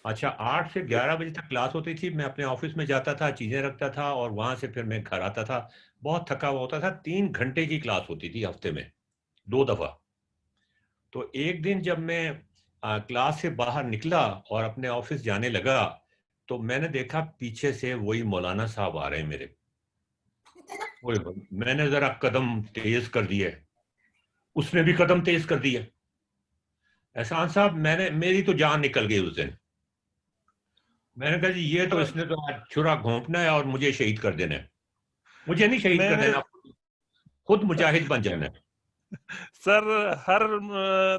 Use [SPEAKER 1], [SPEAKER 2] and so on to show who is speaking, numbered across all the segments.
[SPEAKER 1] अच्छा, 8 से 11 बजे तक क्लास होती थी। मैं अपने ऑफिस में जाता था, चीजें रखता था और वहां से फिर मैं घर आता था। बहुत थका हुआ होता था। 3 घंटे की क्लास होती थी हफ्ते में, 2 दफा। तो एक दिन जब मैं क्लास से बाहर निकला और अपने ऑफिस जाने लगा, तो मैंने देखा पीछे से वही मौलाना साहब आ रहे हैं मेरे। ओए होए, मैंने जरा कदम तेज कर दिए, उसने भी कदम तेज कर दिए। एहसान साहब, मैंने मेरी तो जान निकल गई उस दिन। मैंने कहा जी, ये तो
[SPEAKER 2] सर
[SPEAKER 1] इसने तो आज छुरा घोंपना है और मुझे शहीद कर देना है। मुझे नहीं शहीद कर
[SPEAKER 2] मैं
[SPEAKER 1] देना, खुद मुजाहिद बन जाना है।
[SPEAKER 2] सर हर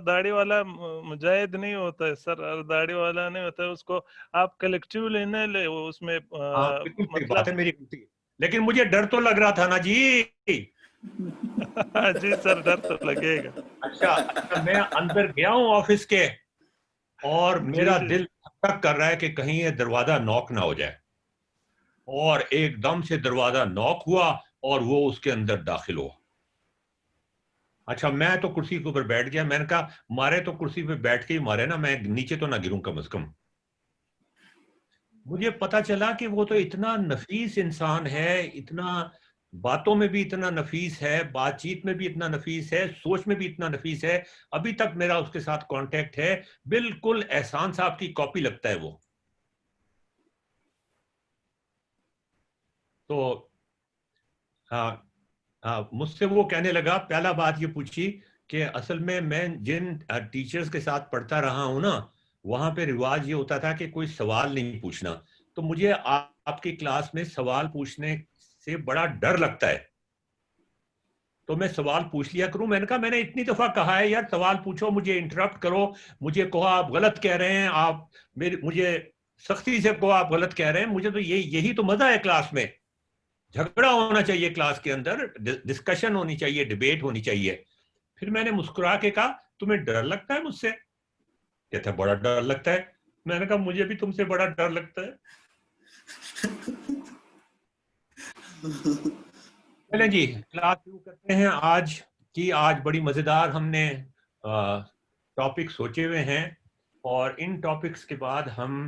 [SPEAKER 2] दाढ़ी वाला मुजाहिद नहीं होता है सर, हर दाढ़ी वाला नहीं होता है उसको। आप कलेक्टिव लेने ले उसमें
[SPEAKER 1] हाँ, बिल्कुल सही बात है
[SPEAKER 2] मतलब
[SPEAKER 1] मेरी गलती। लेकिन मुझे डर तो लग रहा था ना जी।
[SPEAKER 2] जी सर, डर तो लगेगा।
[SPEAKER 1] अच्छा अच्छा, मैं अंदर गया हूँ ऑफिस के, और
[SPEAKER 2] जी
[SPEAKER 1] मेरा
[SPEAKER 2] जी।
[SPEAKER 1] दिल धक कर रहा है कि कहीं ये दरवाजा नॉक ना हो जाए। और एकदम से दरवाजा नॉक हुआ और वो उसके अंदर दाखिल हुआ। अच्छा, मैं तो कुर्सी के ऊपर बैठ गया। मैंने कहा, मारे तो कुर्सी पे बैठ के ही मारे ना, मैं नीचे तो ना गिरूं कम से कम। मुझे पता चला कि वो तो इतना नफीस इंसान है, इतना बातों में भी इतना नफीस है, बातचीत में भी इतना नफीस है, सोच में भी इतना नफीस है। अभी तक मेरा उसके साथ कांटेक्ट है। बिल्कुल एहसान साहब की कॉपी लगता है वो। तो हाँ, हाँ, मुझसे वो कहने लगा, पहला बात ये पूछी कि असल में मैं जिन टीचर्स के साथ पढ़ता रहा हूं ना, वहां पे रिवाज ये होता था कि कोई सवाल नहीं पूछना। तो मुझे आपकी क्लास में सवाल पूछने से बड़ा डर लगता है। तो मैं सवाल पूछ लिया करूं। मैंने कहा, मैंने इतनी दफा कहा है यार, सवाल पूछो, मुझे इंटरप्ट करो, मुझे कहो आप गलत कह रहे हैं, आप मेरे मुझे सख्ती से कहो आप गलत कह रहे हैं। मुझे तो यही तो मजा है क्लास में। झगड़ा होना चाहिए क्लास के अंदर, डिस्कशन होनी चाहिए, डिबेट होनी चाहिए। फिर मैंने मुस्कुरा के कहा, तुम्हें डर लगता है मुझसे? कहता है, बड़ा डर लगता है। मैंने कहा, मुझे भी तुमसे बड़ा डर लगता है। चलें जी, क्लास शुरू करते हैं आज की। आज बड़ी मजेदार हमने टॉपिक सोचे हुए हैं, और इन टॉपिक्स के बाद हम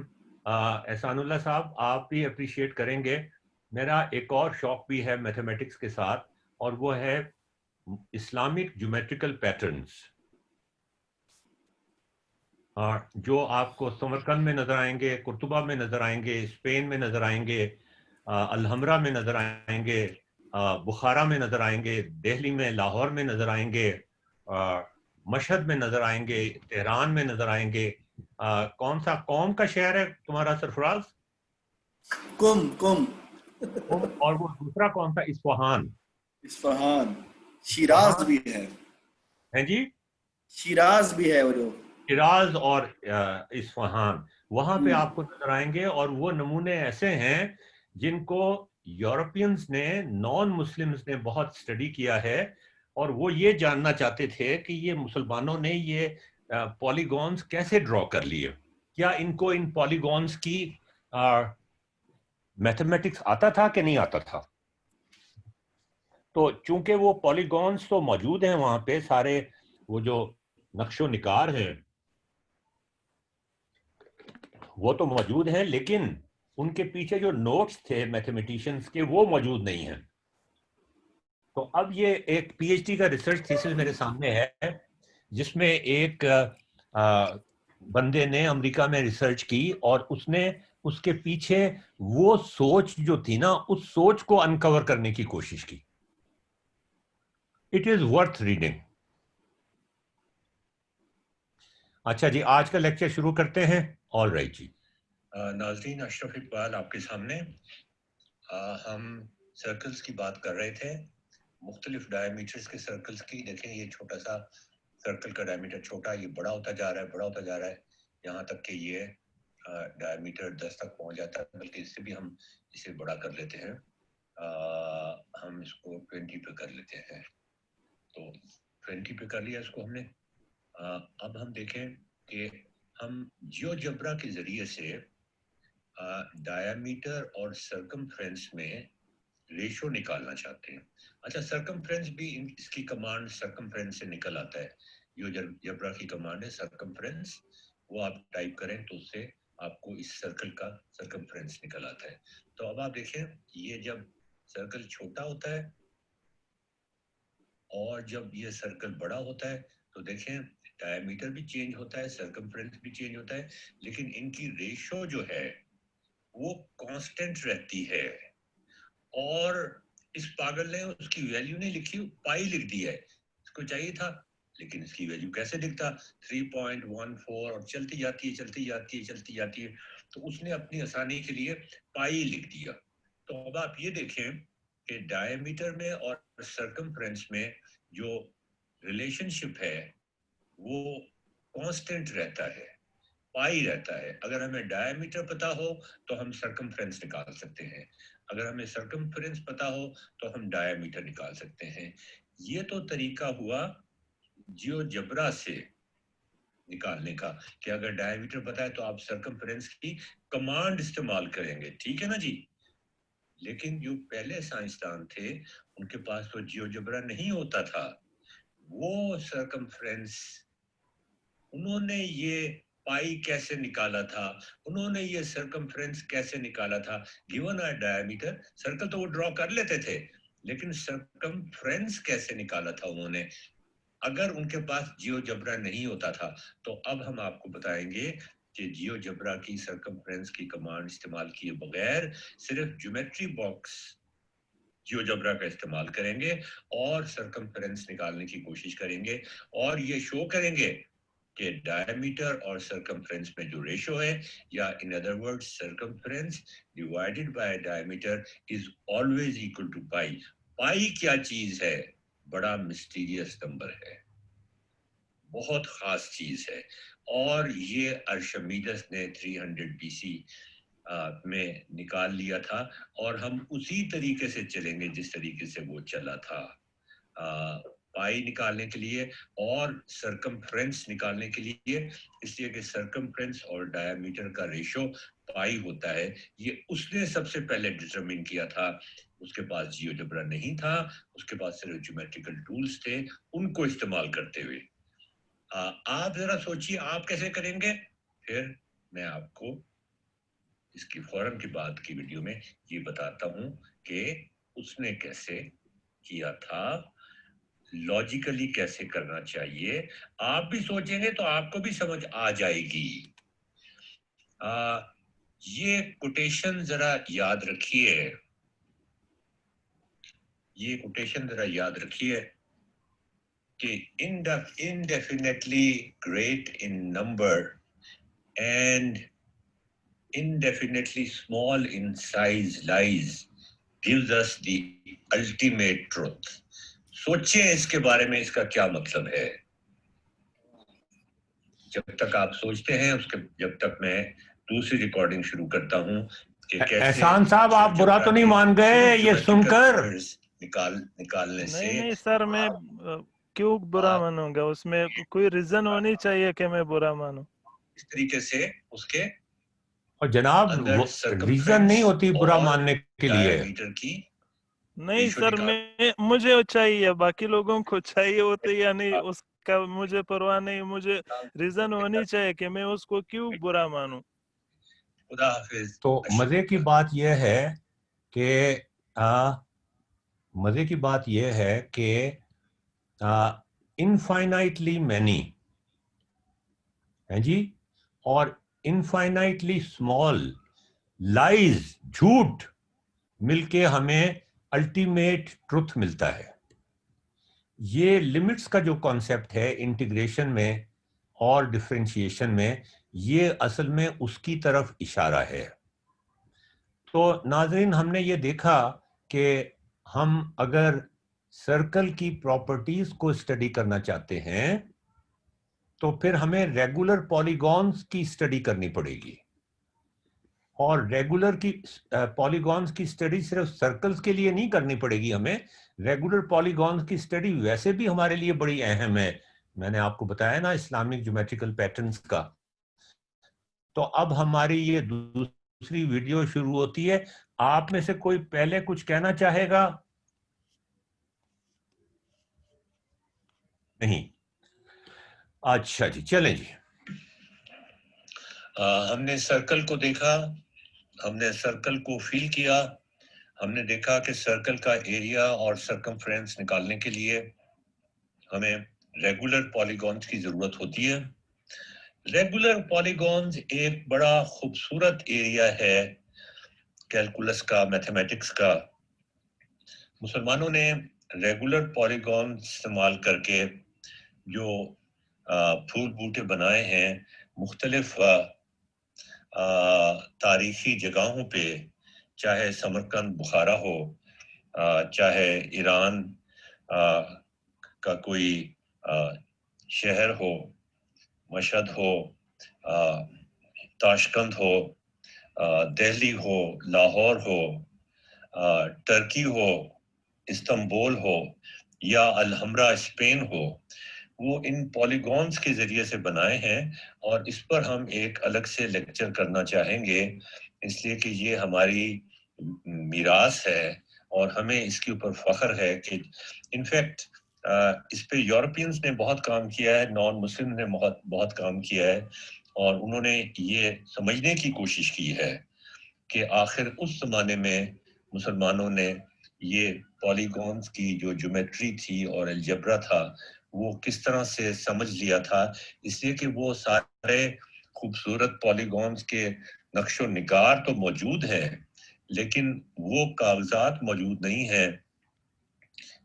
[SPEAKER 1] एहसानुल्लाह साहब, आप भी अप्रिशिएट करेंगे, मेरा एक और शौक भी है मैथमेटिक्स के साथ, और वो है इस्लामिक ज्योमेट्रिकल पैटर्न्स, जो आपको समरकंद में नजर आएंगे, कुर्तुबा में नजर आएंगे, स्पेन में नजर आएंगे, अलहमरा में नजर आएंगे, बुखारा में नजर आएंगे, दिल्ली में, लाहौर में नजर आएंगे, मशहद में नजर आएंगे, तेहरान में नजर आएंगे। कौन सा कौम का शहर है तुम्हारा सरफराज?
[SPEAKER 3] कुम कुम।
[SPEAKER 1] और वो दूसरा कौन सा, इस्फहान?
[SPEAKER 3] इस्फहान। शिराज
[SPEAKER 1] इस्फहान
[SPEAKER 3] भी है।
[SPEAKER 1] है जी।
[SPEAKER 3] शिराज भी है वो जो।
[SPEAKER 1] शिराज और इस्फहान, वहां पे आपको नजर आएंगे। और वो नमूने ऐसे हैं जिनको यूरोपियंस ने, नॉन मुस्लिम्स ने बहुत स्टडी किया है, और वो ये जानना चाहते थे कि ये मुसलमानों ने ये पॉलीगॉन्स कैसे ड्रॉ कर लिए, क्या इनको इन पॉलीगॉन्स की मैथमेटिक्स आता था कि नहीं आता था। तो चूंकि वो पॉलीगॉन्स तो मौजूद हैं वहां पे सारे, वो जो नक्शो निकार हैं वो तो मौजूद हैं, लेकिन उनके पीछे जो नोट्स थे मैथमेटिशियंस के, वो मौजूद नहीं हैं। तो अब ये एक पीएचडी का रिसर्च थीसिस मेरे सामने है, जिसमें एक बंदे ने अमेरिका में रिसर्च की, और उसने उसके पीछे वो सोच जो थी ना, उस सोच को अनकवर करने की कोशिश की। It is worth reading. अच्छा जी, आज का लेक्चर शुरू करते हैं। ऑल राइट जी। नाज़रीन, अशरफ इकबाल आपके सामने। हम सर्कल्स की बात कर रहे थे, मुख्तलिफ डायमीटर्स के सर्कल्स की। देखें, ये छोटा सा सर्कल का डायमीटर छोटा, ये बड़ा होता जा रहा है, बड़ा होता जा रहा है, यहाँ तक कि ये डायमीटर 10 तक पहुंच जाता है, बल्कि इससे भी हम इसे बड़ा कर लेते हैं। हम इसको 20 पे कर लेते हैं। तो 20 पे कर लिया इसको हमने। अब हम देखें कि हम जियोजेब्रा के जरिए से डायमीटर और सरकमफ्रेंस में रेशो निकालना चाहते हैं। अच्छा, सरकमफ्रेंस भी इसकी कमांड सरकमफ्रेंस से निकल आता है। जो जबरा की कमांड है सरकमफ्रेंस, वो आप टाइप करें तो उससे आपको इस सर्कल का सर्कमफ्रेंस निकल आता है। तो अब आप देखें, ये जब सर्कल छोटा होता है और जब ये सर्कल बड़ा होता है तो देखें डायमीटर भी चेंज होता है, सर्कमफ्रेंस भी चेंज होता है, लेकिन इनकी रेशो जो है वो कांस्टेंट रहती है। और इस पागल ने उसकी वैल्यू नहीं लिखी, पाई लिख दी है। इसको चाहिए था, लेकिन इसकी वैल्यू कैसे लिखता, 3.14, और चलती जाती है चलती जाती है चलती जाती है, तो उसने अपनी आसानी के लिए पाई लिख दिया। तो अब आप ये देखें कि डायमीटर में और सर्कमफ्रेंस में जो रिलेशनशिप है वो कांस्टेंट रहता है, पाई रहता है। अगर हमें डायमीटर पता हो तो हम सर्कमफ्रेंस निकाल सकते हैं, अगर हमें सर्कमफ्रेंस पता हो तो हम डायमीटर निकाल सकते हैं। ये तो तरीका हुआ जियोजेब्रा से निकालने का कि अगर डायमीटर पता है तो आप सर्कमफ्रेंस की कमांड इस्तेमाल करेंगे, ठीक है ना जी। लेकिन जो पहले साइंसदान थे उनके पास तो जियोजेब्रा नहीं होता था, वो सर्कमफ्रेंस उन्होंने ये पाई कैसे निकाला था, उन्होंने ये सर्कमफ्रेंस कैसे निकाला था। गिवन अ डायमीटर, सर्कल तो वो ड्रॉ कर लेते थे, लेकिन सर्कमफ्रेंस कैसे निकाला था उन्होंने, अगर उनके पास जियोजेब्रा नहीं होता था। तो अब हम आपको बताएंगे कि जियोजेब्रा की सर्कमफ्रेंस की कमांड इस्तेमाल किए बगैर सिर्फ ज्योमेट्री बॉक्स जियोजेब्रा का इस्तेमाल करेंगे और सर्कमफ्रेंस निकालने की कोशिश करेंगे, और ये शो करेंगे कि डायमीटर और सर्कमफ्रेंस में जो रेशो है, या in other words circumference divided by diameter is always equal to pi. Pi क्या चीज है, बड़ा मिस्टीरियस नंबर है, बहुत खास चीज है, और ये अर्शमीदस ने 300 बीसी में निकाल लिया था, और हम उसी तरीके से चलेंगे जिस तरीके से वो चला था पाई निकालने के लिए और सर्कमफ्रेंस निकालने के लिए। इसलिए कि सर्कमफ्रेंस और डायमीटर का रेशो पाई होता है, ये उसने सबसे पहले डिटरमिन किया था। उसके पास जियोजेब्रा नहीं था, उसके पास सिर्फ ज्योमेट्रिकल टूल्स थे, उनको इस्तेमाल करते हुए। आप जरा सोचिए आप कैसे करेंगे, फिर मैं आपको इसकी फौरन के बाद की वीडियो में ये बताता हूं कि उसने कैसे किया था, लॉजिकली कैसे करना चाहिए। आप भी सोचेंगे तो आपको भी समझ आ जाएगी। ये कोटेशन जरा याद रखिए, ये कोटेशन जरा याद रखिए कि indefinitely great in number and indefinitely small in size lies gives us the ultimate truth. सोचिए इसके बारे में, इसका क्या मतलब है। जब तक आप सोचते हैं उसके, जब तक मैं दूसरी रिकॉर्डिंग शुरू करता हूं कि कैसे
[SPEAKER 4] एहसान साहब आप बुरा तो नहीं मान गए ये सुनकर?
[SPEAKER 1] निकालने से।
[SPEAKER 2] नहीं सर, मैं क्यों बुरा मानूंगा, उसमें कोई रीजन होनी चाहिए कि मैं बुरा मानूं।
[SPEAKER 1] इस तरीके से उसके
[SPEAKER 4] और जनाब रीजन नहीं होती बुरा मानने के लिए।
[SPEAKER 1] की
[SPEAKER 2] नहीं सर, मैं मुझे चाहिए, बाकी लोगों को चाहिए होते या नहीं उसका मुझे परवाह नहीं, मुझे रीजन होनी चाहिए कि मैं उसको क्यों बुरा मानूं।
[SPEAKER 1] खुदा हाफिज।
[SPEAKER 4] तो मजे की बात यह है कि मजे की बात यह है कि इनफाइनाइटली मैनी है जी, और इनफाइनाइटली स्मॉल लाइज, झूठ मिलके हमें अल्टीमेट ट्रुथ मिलता है। ये लिमिट्स का जो कॉन्सेप्ट है इंटीग्रेशन में और डिफरेंशिएशन में, ये असल में उसकी तरफ इशारा है। तो नाज़रीन, हमने ये देखा कि हम अगर सर्कल की प्रॉपर्टीज को स्टडी करना चाहते हैं तो फिर हमें रेगुलर पॉलीगॉन्स की स्टडी करनी पड़ेगी, और रेगुलर की पॉलीगॉन्स की स्टडी सिर्फ सर्कल्स के लिए नहीं करनी पड़ेगी, हमें रेगुलर पॉलीगॉन्स की स्टडी वैसे भी हमारे लिए बड़ी अहम है। मैंने आपको बताया ना इस्लामिक ज्योमेट्रिकल पैटर्न्स का। तो अब हमारी ये दूसरी वीडियो शुरू होती है। आप में से कोई पहले कुछ कहना चाहेगा? नहीं? अच्छा जी, चलें जी। हमने सर्कल को देखा, हमने सर्कल को फील किया, हमने देखा कि सर्कल का एरिया और सर्कमफ्रेंस निकालने के लिए हमें रेगुलर पॉलीगॉन्स की जरूरत होती है। रेगुलर पॉलीगॉन्स एक बड़ा खूबसूरत एरिया है कैलकुलस का, मैथमेटिक्स का। मुसलमानों ने रेगुलर पॉलीगॉन इस्तेमाल करके जो फूल बूटे बनाए हैं मुख्तलिफ तारीखी जगहों पे, चाहे समरकंद बुखारा हो, चाहे ईरान का कोई शहर हो, मशहद हो, ताशकंद हो, दिल्ली हो, लाहौर हो, टर्की हो, इस्तांबुल हो या अलहमरा स्पेन हो, वो इन पॉलीगॉन्स के जरिए से बनाए हैं। और इस पर हम एक अलग से लेक्चर करना चाहेंगे, इसलिए कि ये हमारी मीरास है और हमें इसके ऊपर फख्र है कि इनफैक्ट इस पे यूरोपियंस ने बहुत काम किया है, नॉन मुस्लिम ने बहुत काम किया है, और उन्होंने ये समझने की कोशिश की है कि आखिर उस जमाने में मुसलमानों ने ये पॉलीगॉन्स की जो ज्योमेट्री थी और अलजेब्रा था वो किस तरह से समझ लिया था। इसलिए कि वो सारे खूबसूरत पॉलीगॉन्स के नक्शो निगार तो मौजूद हैं, लेकिन वो कागजात मौजूद नहीं है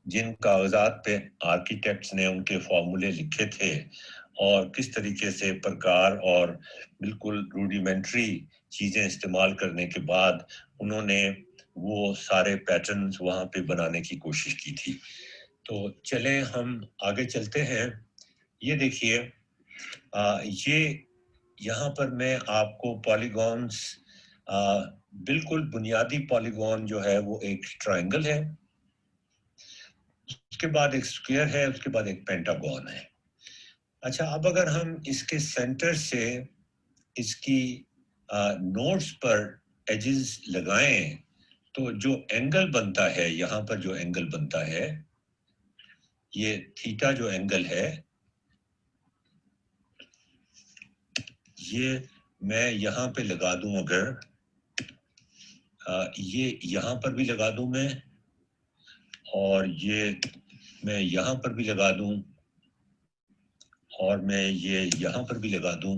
[SPEAKER 4] जिन कागजात पे आर्किटेक्ट्स ने उनके फॉर्मूले लिखे थे, और किस तरीके से प्रकार और बिल्कुल रूडिमेंट्री चीजें इस्तेमाल करने के बाद उन्होंने वो सारे पैटर्न्स वहां पे बनाने की कोशिश की थी। तो चलें हम आगे चलते हैं। ये देखिए, ये यहाँ पर मैं आपको पॉलीगॉन्स, बिल्कुल बुनियादी पॉलीगॉन जो है वो एक ट्रायंगल है, उसके बाद एक स्क्वायर है, उसके बाद एक पेंटागन है। अच्छा, अब अगर हम इसके सेंटर से इसकी नोड्स पर एजेस लगाएं तो जो एंगल बनता है, यहाँ पर जो एंगल बनता है, ये थीटा जो एंगल है, ये मैं यहाँ पे लगा दूं, अगर ये यहाँ पर भी लगा दूं मैं, और ये मैं यहाँ पर भी लगा दूं, और मैं ये यहाँ पर भी लगा दूं,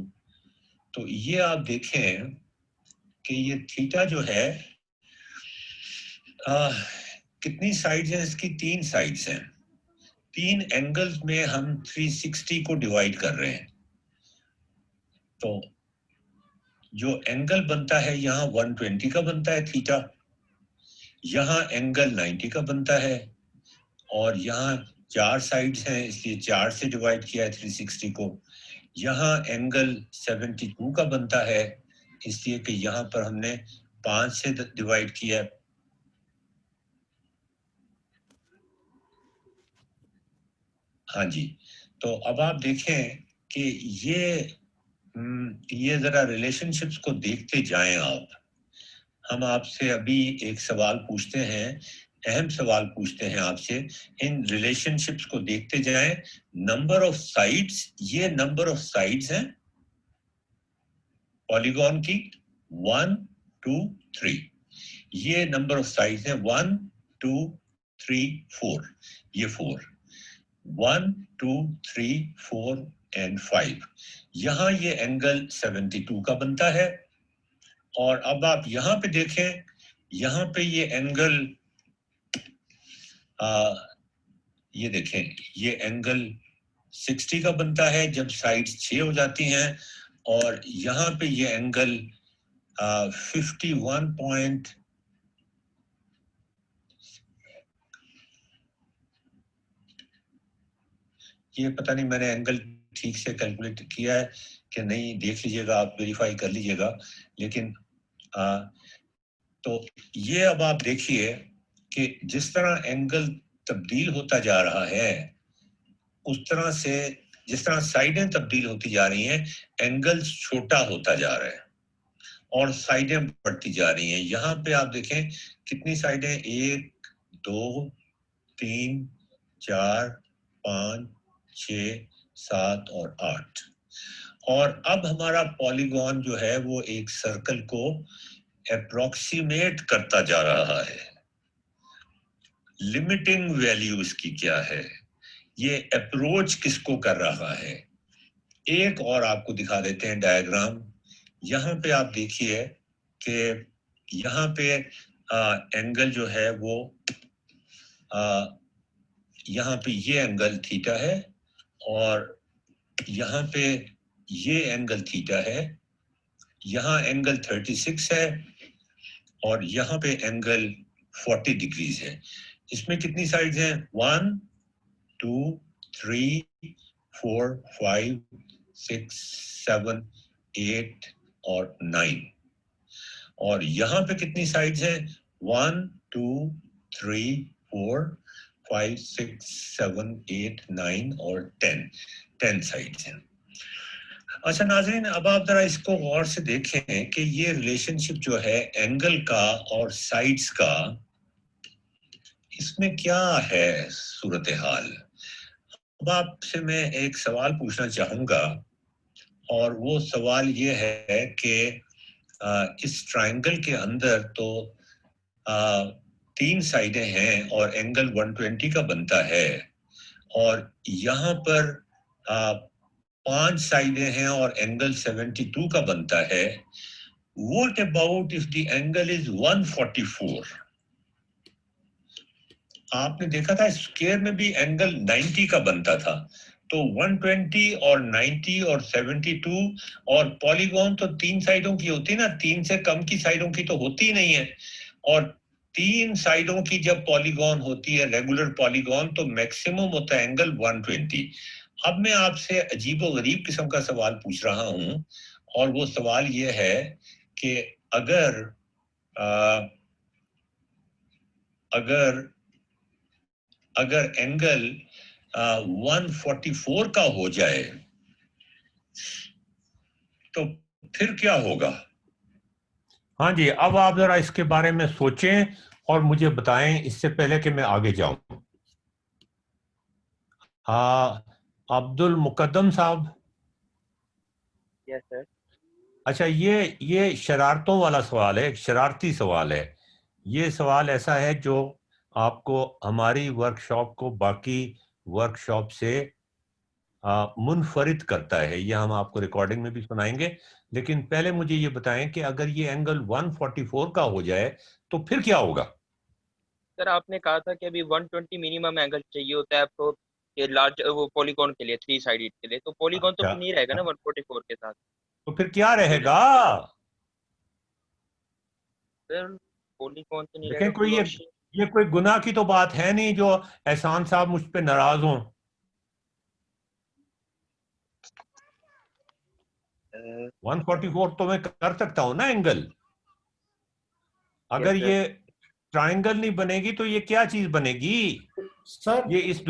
[SPEAKER 4] तो ये आप देखें कि ये थीटा जो है, कितनी साइड्स हैं इसकी? 3 साइड्स हैं। 3 एंगल्स में हम 360 को डिवाइड कर रहे हैं। तो जो एंगल बनता है यहाँ 120 का बनता है थीटा, यहाँ एंगल 90 का बनता है, और यहाँ 4 साइड्स हैं इसलिए 4 से डिवाइड किया है 360 को। यहाँ एंगल 72 का बनता है इसलिए कि यहाँ पर हमने 5 से डिवाइड किया है। हाँ जी, तो अब आप देखें कि ये जरा रिलेशनशिप्स को देखते जाएं आप। हम आपसे अभी एक सवाल पूछते हैं, अहम सवाल पूछते हैं आपसे, इन रिलेशनशिप्स को देखते जाएं। नंबर ऑफ साइड्स, ये नंबर ऑफ साइड्स हैं पॉलीगॉन की 1 2 3, ये नंबर ऑफ साइड्स हैं 1 2 3 4, ये 4, 1 2 3 4 एंड 5। यहाँ ये एंगल 72 का बनता है। और अब आप यहाँ पे देखें, यहाँ पे ये एंगल, ये देखें, ये एंगल 60 का बनता है जब साइड्स 6 हो जाती हैं, और यहाँ पे ये एंगल 51 पॉइंट, ये पता नहीं मैंने एंगल ठीक से कैलकुलेट किया है कि नहीं, देख लीजिएगा, आप वेरीफाई कर लीजिएगा। लेकिन तो ये अब आप देखिए कि जिस तरह एंगल तब्दील होता जा रहा है, उस तरह से जिस तरह साइडें तब्दील होती जा रही हैं, एंगल छोटा होता जा रहा है और साइडें बढ़ती जा रही हैं। यहाँ पे आप देखें कितनी साइडें, 1 2 3 4 5 6 7 और 8।
[SPEAKER 1] और अब हमारा पॉलीगॉन जो है वो एक सर्कल को अप्रोक्सीमेट करता जा रहा है। लिमिटिंग वैल्यू इसकी क्या है, ये अप्रोच किसको कर रहा है। एक और आपको दिखा देते हैं डायग्राम। यहाँ पे आप देखिए कि यहाँ पे एंगल जो है वो यहाँ पे ये एंगल थीटा है और यहाँ पे ये एंगल थीटा है, यहाँ एंगल 36 है और यहाँ पे एंगल 40 डिग्रीज है। इसमें कितनी साइड्स हैं? 1 2 3 4 5 6 7 8 और 9। और यहाँ पे कितनी साइड्स हैं? 1 2 3 4 5 6 7 8 9 और 10 साइड्स हैं। अच्छा नाज़रीन, अब आप जरा इसको गौर से देखें कि ये रिलेशनशिप जो है एंगल का और साइड्स का, इसमें क्या है सूरत हाल। अब आपसे मैं एक सवाल पूछना चाहूंगा और वो सवाल ये है कि इस ट्रायंगल के अंदर तो 3 साइडें हैं और एंगल 120 का बनता है और यहाँ पर 5 साइडें हैं और एंगल 72 का बनता है। What about if the angle is 144? आपने देखा था स्क्वायर में भी एंगल 90 का बनता था, तो 120 और 90 और 72 और पॉलीगॉन तो 3 साइडों की होती है ना, 3 से कम की साइडों की तो होती ही नहीं है। और 3 साइडों की जब पॉलीगॉन होती है रेगुलर पॉलीगॉन तो मैक्सिमम होता है एंगल 120। अब मैं आपसे अजीबोगरीब किस्म का सवाल पूछ रहा हूं और वो सवाल ये है कि अगर एंगल 144 का हो जाए तो फिर क्या होगा?
[SPEAKER 4] हाँ जी, अब आप जरा इसके बारे में सोचें और मुझे बताएं इससे पहले कि मैं आगे जाऊं। अब्दुल मुकद्दम साहब।
[SPEAKER 5] Yes sir.
[SPEAKER 4] अच्छा, ये शरारतों वाला सवाल है, एक शरारती सवाल है। ये सवाल ऐसा है जो आपको हमारी वर्कशॉप को बाकी वर्कशॉप से मुनफरिद करता है। यह हम आपको रिकॉर्डिंग में भी सुनाएंगे, लेकिन पहले मुझे ये बताएं कि अगर ये एंगल 144 का हो जाए तो फिर क्या होगा?
[SPEAKER 5] सर आपने कहा था कि अभी 120 मिनिमम एंगल चाहिए होता है आपको ये लार्ज वो पॉलीगॉन के लिए, 3 साइडेड के लिए, तो पॉलीगॉन तो
[SPEAKER 4] अच्छा,
[SPEAKER 5] फिर नहीं रहेगा ना 144 के साथ।
[SPEAKER 4] तो फिर क्या रहेगा?
[SPEAKER 5] सर पॉलीगॉन तो नहीं
[SPEAKER 4] देखें,
[SPEAKER 5] रहेगा,
[SPEAKER 4] कोई
[SPEAKER 5] कोई
[SPEAKER 4] ये कोई गुनाह की तो बात है नहीं जो एहसान साहब मुझ पे नाराज हों। 144 तो मैं कर सकता हूं ना एंगल। अगर ये ट्रायंगल नहीं बनेगी तो ये क्या चीज बनेगी?
[SPEAKER 6] सर
[SPEAKER 4] ये इस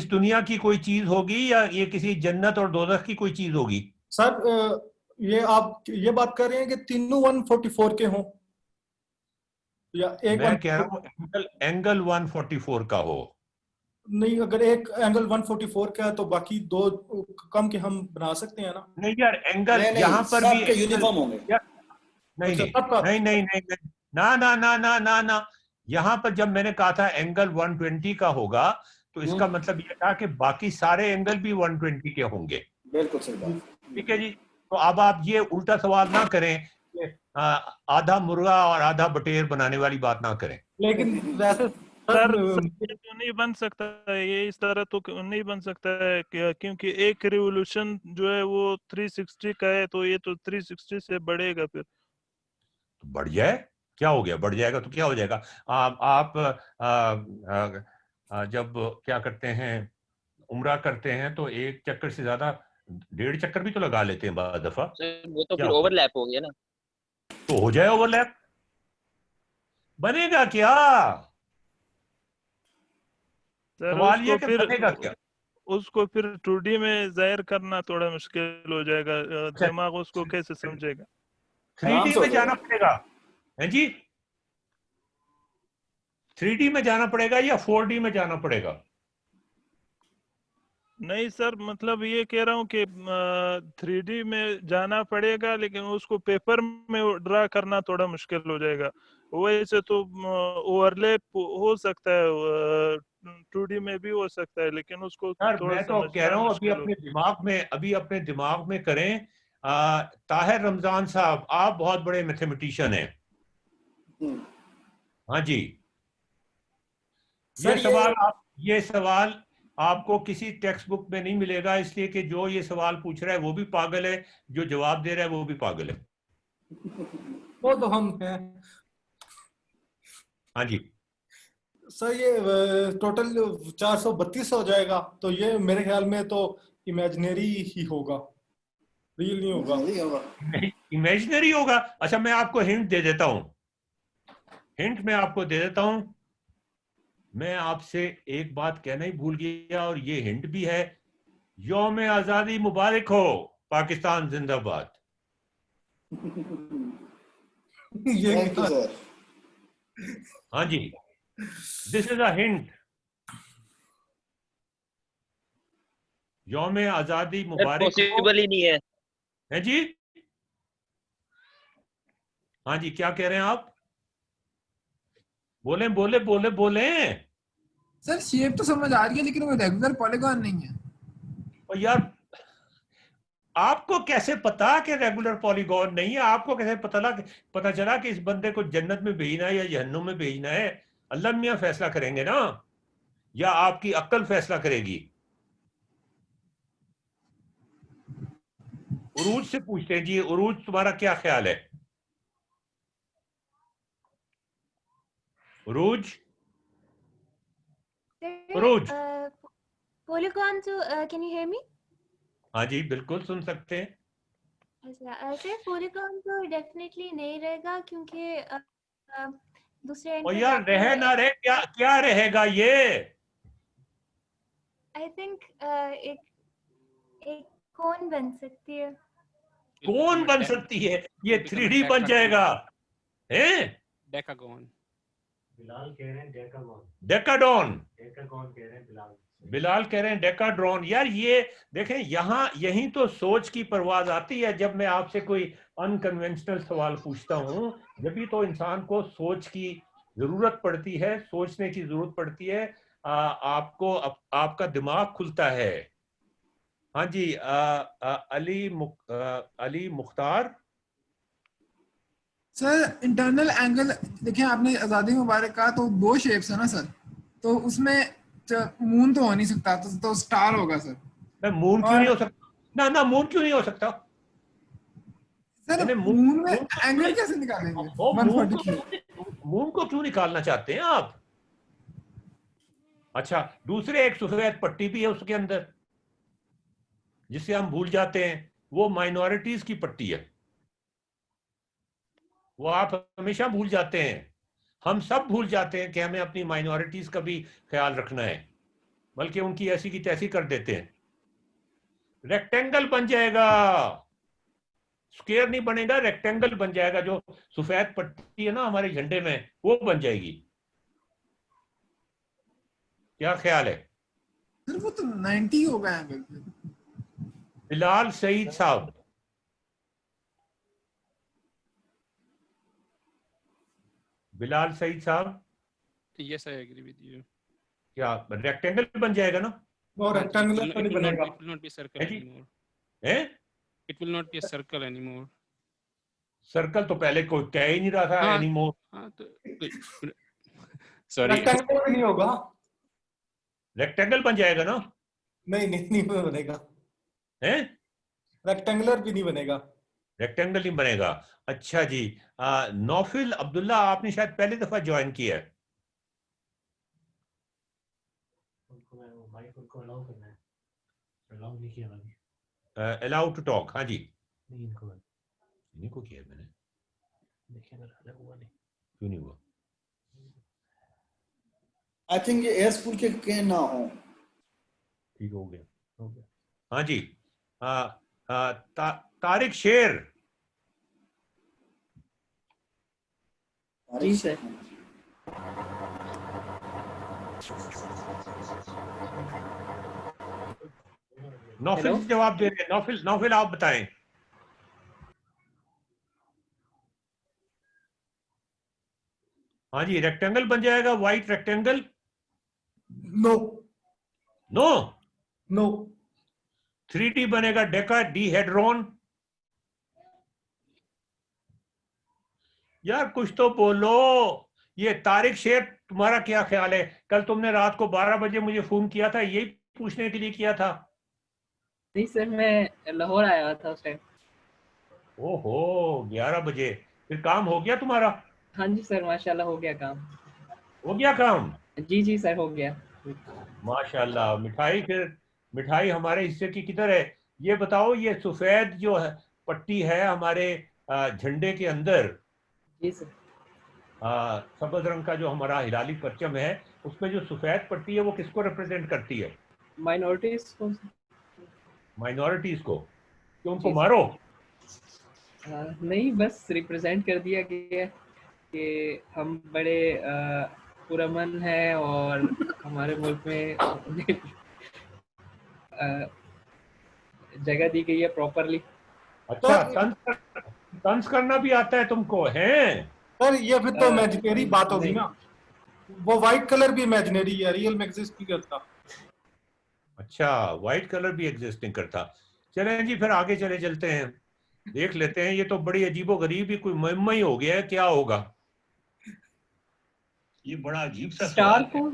[SPEAKER 4] दुनिया की कोई चीज होगी या ये किसी जन्नत और दोज़ख की कोई चीज होगी?
[SPEAKER 6] सर ये आप ये बात कर रहे हैं कि तीनों 144 के हों या एक
[SPEAKER 4] मैं कह रहा हूं एंगल 144 का हो।
[SPEAKER 6] नहीं, अगर एक एंगल 144 का है तो बाकी 2 कम के हम बना सकते हैं ना।
[SPEAKER 4] नहीं यार, एंगल
[SPEAKER 3] नहीं,
[SPEAKER 4] यहाँ पर भी
[SPEAKER 3] सबके यूनिफॉर्म होंगे।
[SPEAKER 4] नहीं
[SPEAKER 6] अच्छा,
[SPEAKER 4] नहीं
[SPEAKER 6] सबका
[SPEAKER 4] नहीं नहीं नहीं नहीं, ना ना ना ना ना ना। यहाँ पर जब मैंने कहा था एंगल 120 का होगा तो इसका मतलब यह था कि बाकी सारे एंगल भी 120 के होंगे।
[SPEAKER 3] बिल्कुल सही बात।
[SPEAKER 4] ठीक है जी। तो अब आप ये उल्टा सवाल ना करें कि आधा मुर्गा और आधा बटेर बनाने वाली बात ना करें।
[SPEAKER 6] लेकिन वैसे
[SPEAKER 2] सर ये तो नहीं बन सकता है, ये इस तरह तो नहीं बन सकता है क्योंकि एक रिवोल्यूशन जो है वो 360 का है, तो ये तो 360 से बढ़ेगा। फिर
[SPEAKER 4] तो बढ़ जाए, क्या हो गया? बढ़ जाएगा तो क्या हो जाएगा? आप जब क्या करते हैं, उम्रा करते हैं तो एक चक्कर से ज्यादा 1.5 चक्कर भी तो लगा लेते हैं बाद दफा।
[SPEAKER 5] सर वो तो
[SPEAKER 4] क्या
[SPEAKER 5] फिर ओवरलैप हो गया ना।
[SPEAKER 4] तो हो जाए ओवरलैप, बनेगा क्या?
[SPEAKER 2] सर
[SPEAKER 4] सवाल ये कि बनेगा क्या?
[SPEAKER 2] उसको फिर 2D में जाहिर करना थोड़ा मुश्किल हो जाएगा, दिमाग उसको कैसे समझेगा।
[SPEAKER 4] 3D में जाना पड़ेगा है जी। 3D में जाना पड़ेगा या 4D में जाना पड़ेगा?
[SPEAKER 2] नहीं सर, मतलब ये कह रहा हूँ कि 3D में जाना पड़ेगा, लेकिन उसको पेपर में ड्रा करना थोड़ा मुश्किल हो जाएगा। वैसे तो ओवरलैप हो सकता है, 2D में भी हो सकता है, लेकिन उसको
[SPEAKER 4] यार
[SPEAKER 2] थोड़ा
[SPEAKER 4] मैं तो कह
[SPEAKER 2] समझना
[SPEAKER 4] रहा हूँ अभी अपने दिमाग में करें। ताहिर रमजान साहब, आप बहुत बड़े मैथमेटिशियन हैं। हाँ जी,
[SPEAKER 6] सर
[SPEAKER 4] ये सवाल आपको किसी टेक्स्ट बुक में नहीं मिलेगा, इसलिए कि जो ये सवाल पूछ रहा है वो भी पागल है, जो जवाब दे रहा है वो भी पागल है।
[SPEAKER 6] वो तो हम हैं।
[SPEAKER 4] हाँ जी,
[SPEAKER 6] सर ये टोटल 432 हो जाएगा, तो ये मेरे ख्याल में तो इमेजिनरी ही होगा, रियल नहीं होगा।
[SPEAKER 3] नहीं होगा।
[SPEAKER 4] इमेजिनरी होगा। अच्छा, मैं आपको हिंट दे देता हूं, हिंट मैं आपको दे देता हूं। मैं आपसे एक बात कहना ही भूल गया, और ये हिंट भी है। यौम आजादी मुबारक हो, पाकिस्तान जिंदाबाद।
[SPEAKER 6] ये
[SPEAKER 3] थैंक यू सर।
[SPEAKER 4] हाँ जी, दिस इज अ हिंट। यौम आजादी
[SPEAKER 5] सर
[SPEAKER 4] मुबारक हो।
[SPEAKER 5] पॉसिबल ही नहीं है।
[SPEAKER 4] है जी, हाँ जी, क्या कह रहे हैं आप? बोले बोले बोले बोले।
[SPEAKER 7] सर शेप तो समझ आ रही है, लेकिन वो रेगुलर पॉलीगॉन नहीं है।
[SPEAKER 4] और यार, आपको कैसे पता कि रेगुलर पॉलीगॉन नहीं है? आपको कैसे पता चला कि इस बंदे को जन्नत में भेजना है या जहन्नुम में भेजना है? अल्लाह मियां फैसला करेंगे ना, या आपकी अक्ल फैसला करेगी? उरूज से पूछते हैं जी, उरूज तुम्हारा क्या ख्याल है? उरूज, उरूज।
[SPEAKER 8] Polygon, so can you hear me?
[SPEAKER 4] हाँ जी, बिल्कुल सुन सकते हैं।
[SPEAKER 8] अच्छा, सर polygon तो definitely नहीं रहेगा, क्योंकि दूसरे एंड
[SPEAKER 4] और
[SPEAKER 8] पे
[SPEAKER 4] यार, रहे
[SPEAKER 8] जाके
[SPEAKER 4] ना रहे, क्या क्या रहेगा ये?
[SPEAKER 8] I think एक कोन बन सकती है।
[SPEAKER 4] कौन बन सकती है? ये 3D बन जाएगा है।
[SPEAKER 9] डेकागोन।
[SPEAKER 1] बिलाल कह रहे हैं डेकागोन।
[SPEAKER 4] डेकाडॉन।
[SPEAKER 1] डेकागोन कह रहे हैं बिलाल।
[SPEAKER 4] बिलाल कह रहे हैं डेकाड्रॉन। यार ये देखें, यहाँ यही तो सोच की परवाज आती है। जब मैं आपसे कोई अनकन्वेंशनल सवाल पूछता हूँ, जब भी तो इंसान को सोच की जरूरत पड़ती है, सोचने की जरूरत पड़ती है। आपको आपका दिमाग खुलता है। हाँ जी, Ali Mukhtar.
[SPEAKER 7] Sir internal angle देखिए, आपने आजादी मुबारक कहा तो दो शेप्स है ना सर, तो उसमें मून तो हो नहीं सकता, तो स्टार होगा सर।
[SPEAKER 4] मैं मून क्यों नहीं हो सकता? ना ना, मून क्यों नहीं हो सकता?
[SPEAKER 7] सर मून में एंगल कैसे निकालेंगे? 143।
[SPEAKER 4] मून को क्यों निकालना चाहते हैं आप? अच्छा, दूसरे एक सफेद पट्टी भी है उसके अंदर, जिसे हम भूल जाते हैं। वो माइनॉरिटीज की पट्टी है, वो आप हमेशा भूल जाते हैं। हम सब भूल जाते हैं कि हमें अपनी माइनॉरिटीज का भी ख्याल रखना है, बल्कि उनकी ऐसी की तैसी कर देते हैं। रेक्टेंगल बन जाएगा, स्क्वायर नहीं बनेगा, रेक्टेंगल बन जाएगा। जो सफेद पट्टी है ना हमारे झंडे में, वो बन जाएगी। क्या ख्याल है?
[SPEAKER 7] सर वो तो 90 होगा एंगल।
[SPEAKER 4] बिलाल सईद साहब, बिलाल सईद साहब,
[SPEAKER 9] yes I agree with you.
[SPEAKER 4] क्या रेक्टेंगल बन जाएगा ना?
[SPEAKER 6] वो रेक्टेंगुलर तो नहीं बनेगा।
[SPEAKER 9] It will not be a circle
[SPEAKER 4] है जी?
[SPEAKER 9] anymore.
[SPEAKER 4] हैं?
[SPEAKER 9] It will not be a circle anymore.
[SPEAKER 4] Circle तो पहले कोई कह ही नहीं रहा था
[SPEAKER 9] हाँ,
[SPEAKER 4] एनीमोर।
[SPEAKER 9] हाँ तो सॉरी,
[SPEAKER 6] रेक्टेंगुलर भी नहीं होगा।
[SPEAKER 4] रेक्टेंगल बन जाएगा ना?
[SPEAKER 6] नहीं बनेगा।
[SPEAKER 4] हैं?
[SPEAKER 6] रेक्टेंगुलर भी नहीं बनेगा।
[SPEAKER 4] रेक्टेंगल नहीं बनेगा। अच्छा जी, नौफिल अब्दुल्ला, आपने शायद पहली दफा ज्वाइन किया है।
[SPEAKER 1] उनको अलाउ करना है, अलाउ नहीं किया मैंने।
[SPEAKER 4] Allow to talk. हाँ जी,
[SPEAKER 1] नहीं,
[SPEAKER 4] इनको किया है मैंने।
[SPEAKER 1] देखिए मेरा अलग हुआ नहीं।
[SPEAKER 4] क्यों नहीं हुआ?
[SPEAKER 3] आई थिंक ये एयर स्कूल के ना हो।
[SPEAKER 4] ठीक हो गया। हाँ जी, तारिक शेर।
[SPEAKER 3] जी सर।
[SPEAKER 1] नौफिल
[SPEAKER 10] Hello?
[SPEAKER 1] जवाब दे रहे हैं। नौफिल नौफिल आप बताएं। हाँ जी, रेक्टेंगल बन जाएगा, white rectangle.
[SPEAKER 6] No
[SPEAKER 1] no,
[SPEAKER 6] no
[SPEAKER 1] 3D बनेगा, डेका डीहेड्रॉन। यार कुछ तो बोलो। ये तारिक शेख, तुम्हारा क्या ख्याल है? कल तुमने रात को 12 बजे मुझे फोन किया था, यही पूछने के लिए किया था?
[SPEAKER 10] नहीं सर, मैं लाहौर आया हुआ था उस टाइम।
[SPEAKER 1] ओहो, 11 बजे। फिर काम हो गया तुम्हारा?
[SPEAKER 10] हाँ जी सर, माशाल्लाह हो गया काम।
[SPEAKER 1] हो गया काम?
[SPEAKER 10] जी जी सर, हो गया।
[SPEAKER 1] माशाल्लाह। मिठाई फिर, मिठाई हमारे हिस्से की किधर है? ये बताओ, ये सफेद जो है पट्टी है हमारे झंडे के अंदर,
[SPEAKER 10] जी सर।
[SPEAKER 1] सफेद रंग का जो हमारा हिलाली परचम है, उसमें जो सफेद पट्टी है वो किसको रिप्रेजेंट करती है?
[SPEAKER 10] माइनॉरिटीज को।
[SPEAKER 1] माइनॉरिटीज को। कि उनको
[SPEAKER 10] जी सर।
[SPEAKER 1] मारो?
[SPEAKER 10] नहीं, बस रिप्रेजेंट कर दिया गया कि हम बड़े पुरअमन हैं और हमारे मुल्क में जगह दी गई है प्रॉपरली।
[SPEAKER 1] अच्छा, तंज करना भी आता है तुमको? हैं
[SPEAKER 6] सर, ये फिर तो इमेजिनरी बात होगी ना। वो व्हाइट कलर भी इमेजिनरी है, रियल में एग्जिस्ट नहीं करता।
[SPEAKER 1] अच्छा, व्हाइट कलर भी एग्जिस्ट नहीं करता। चलें जी, फिर आगे चलते हैं, देख लेते हैं। ये तो बड़ी अजीबो गरीब ही कोई मुहिम्मा ही हो गया है, क्या होगा? ये बड़ा अजीब सा
[SPEAKER 10] स्टार
[SPEAKER 1] सवाल है।
[SPEAKER 10] को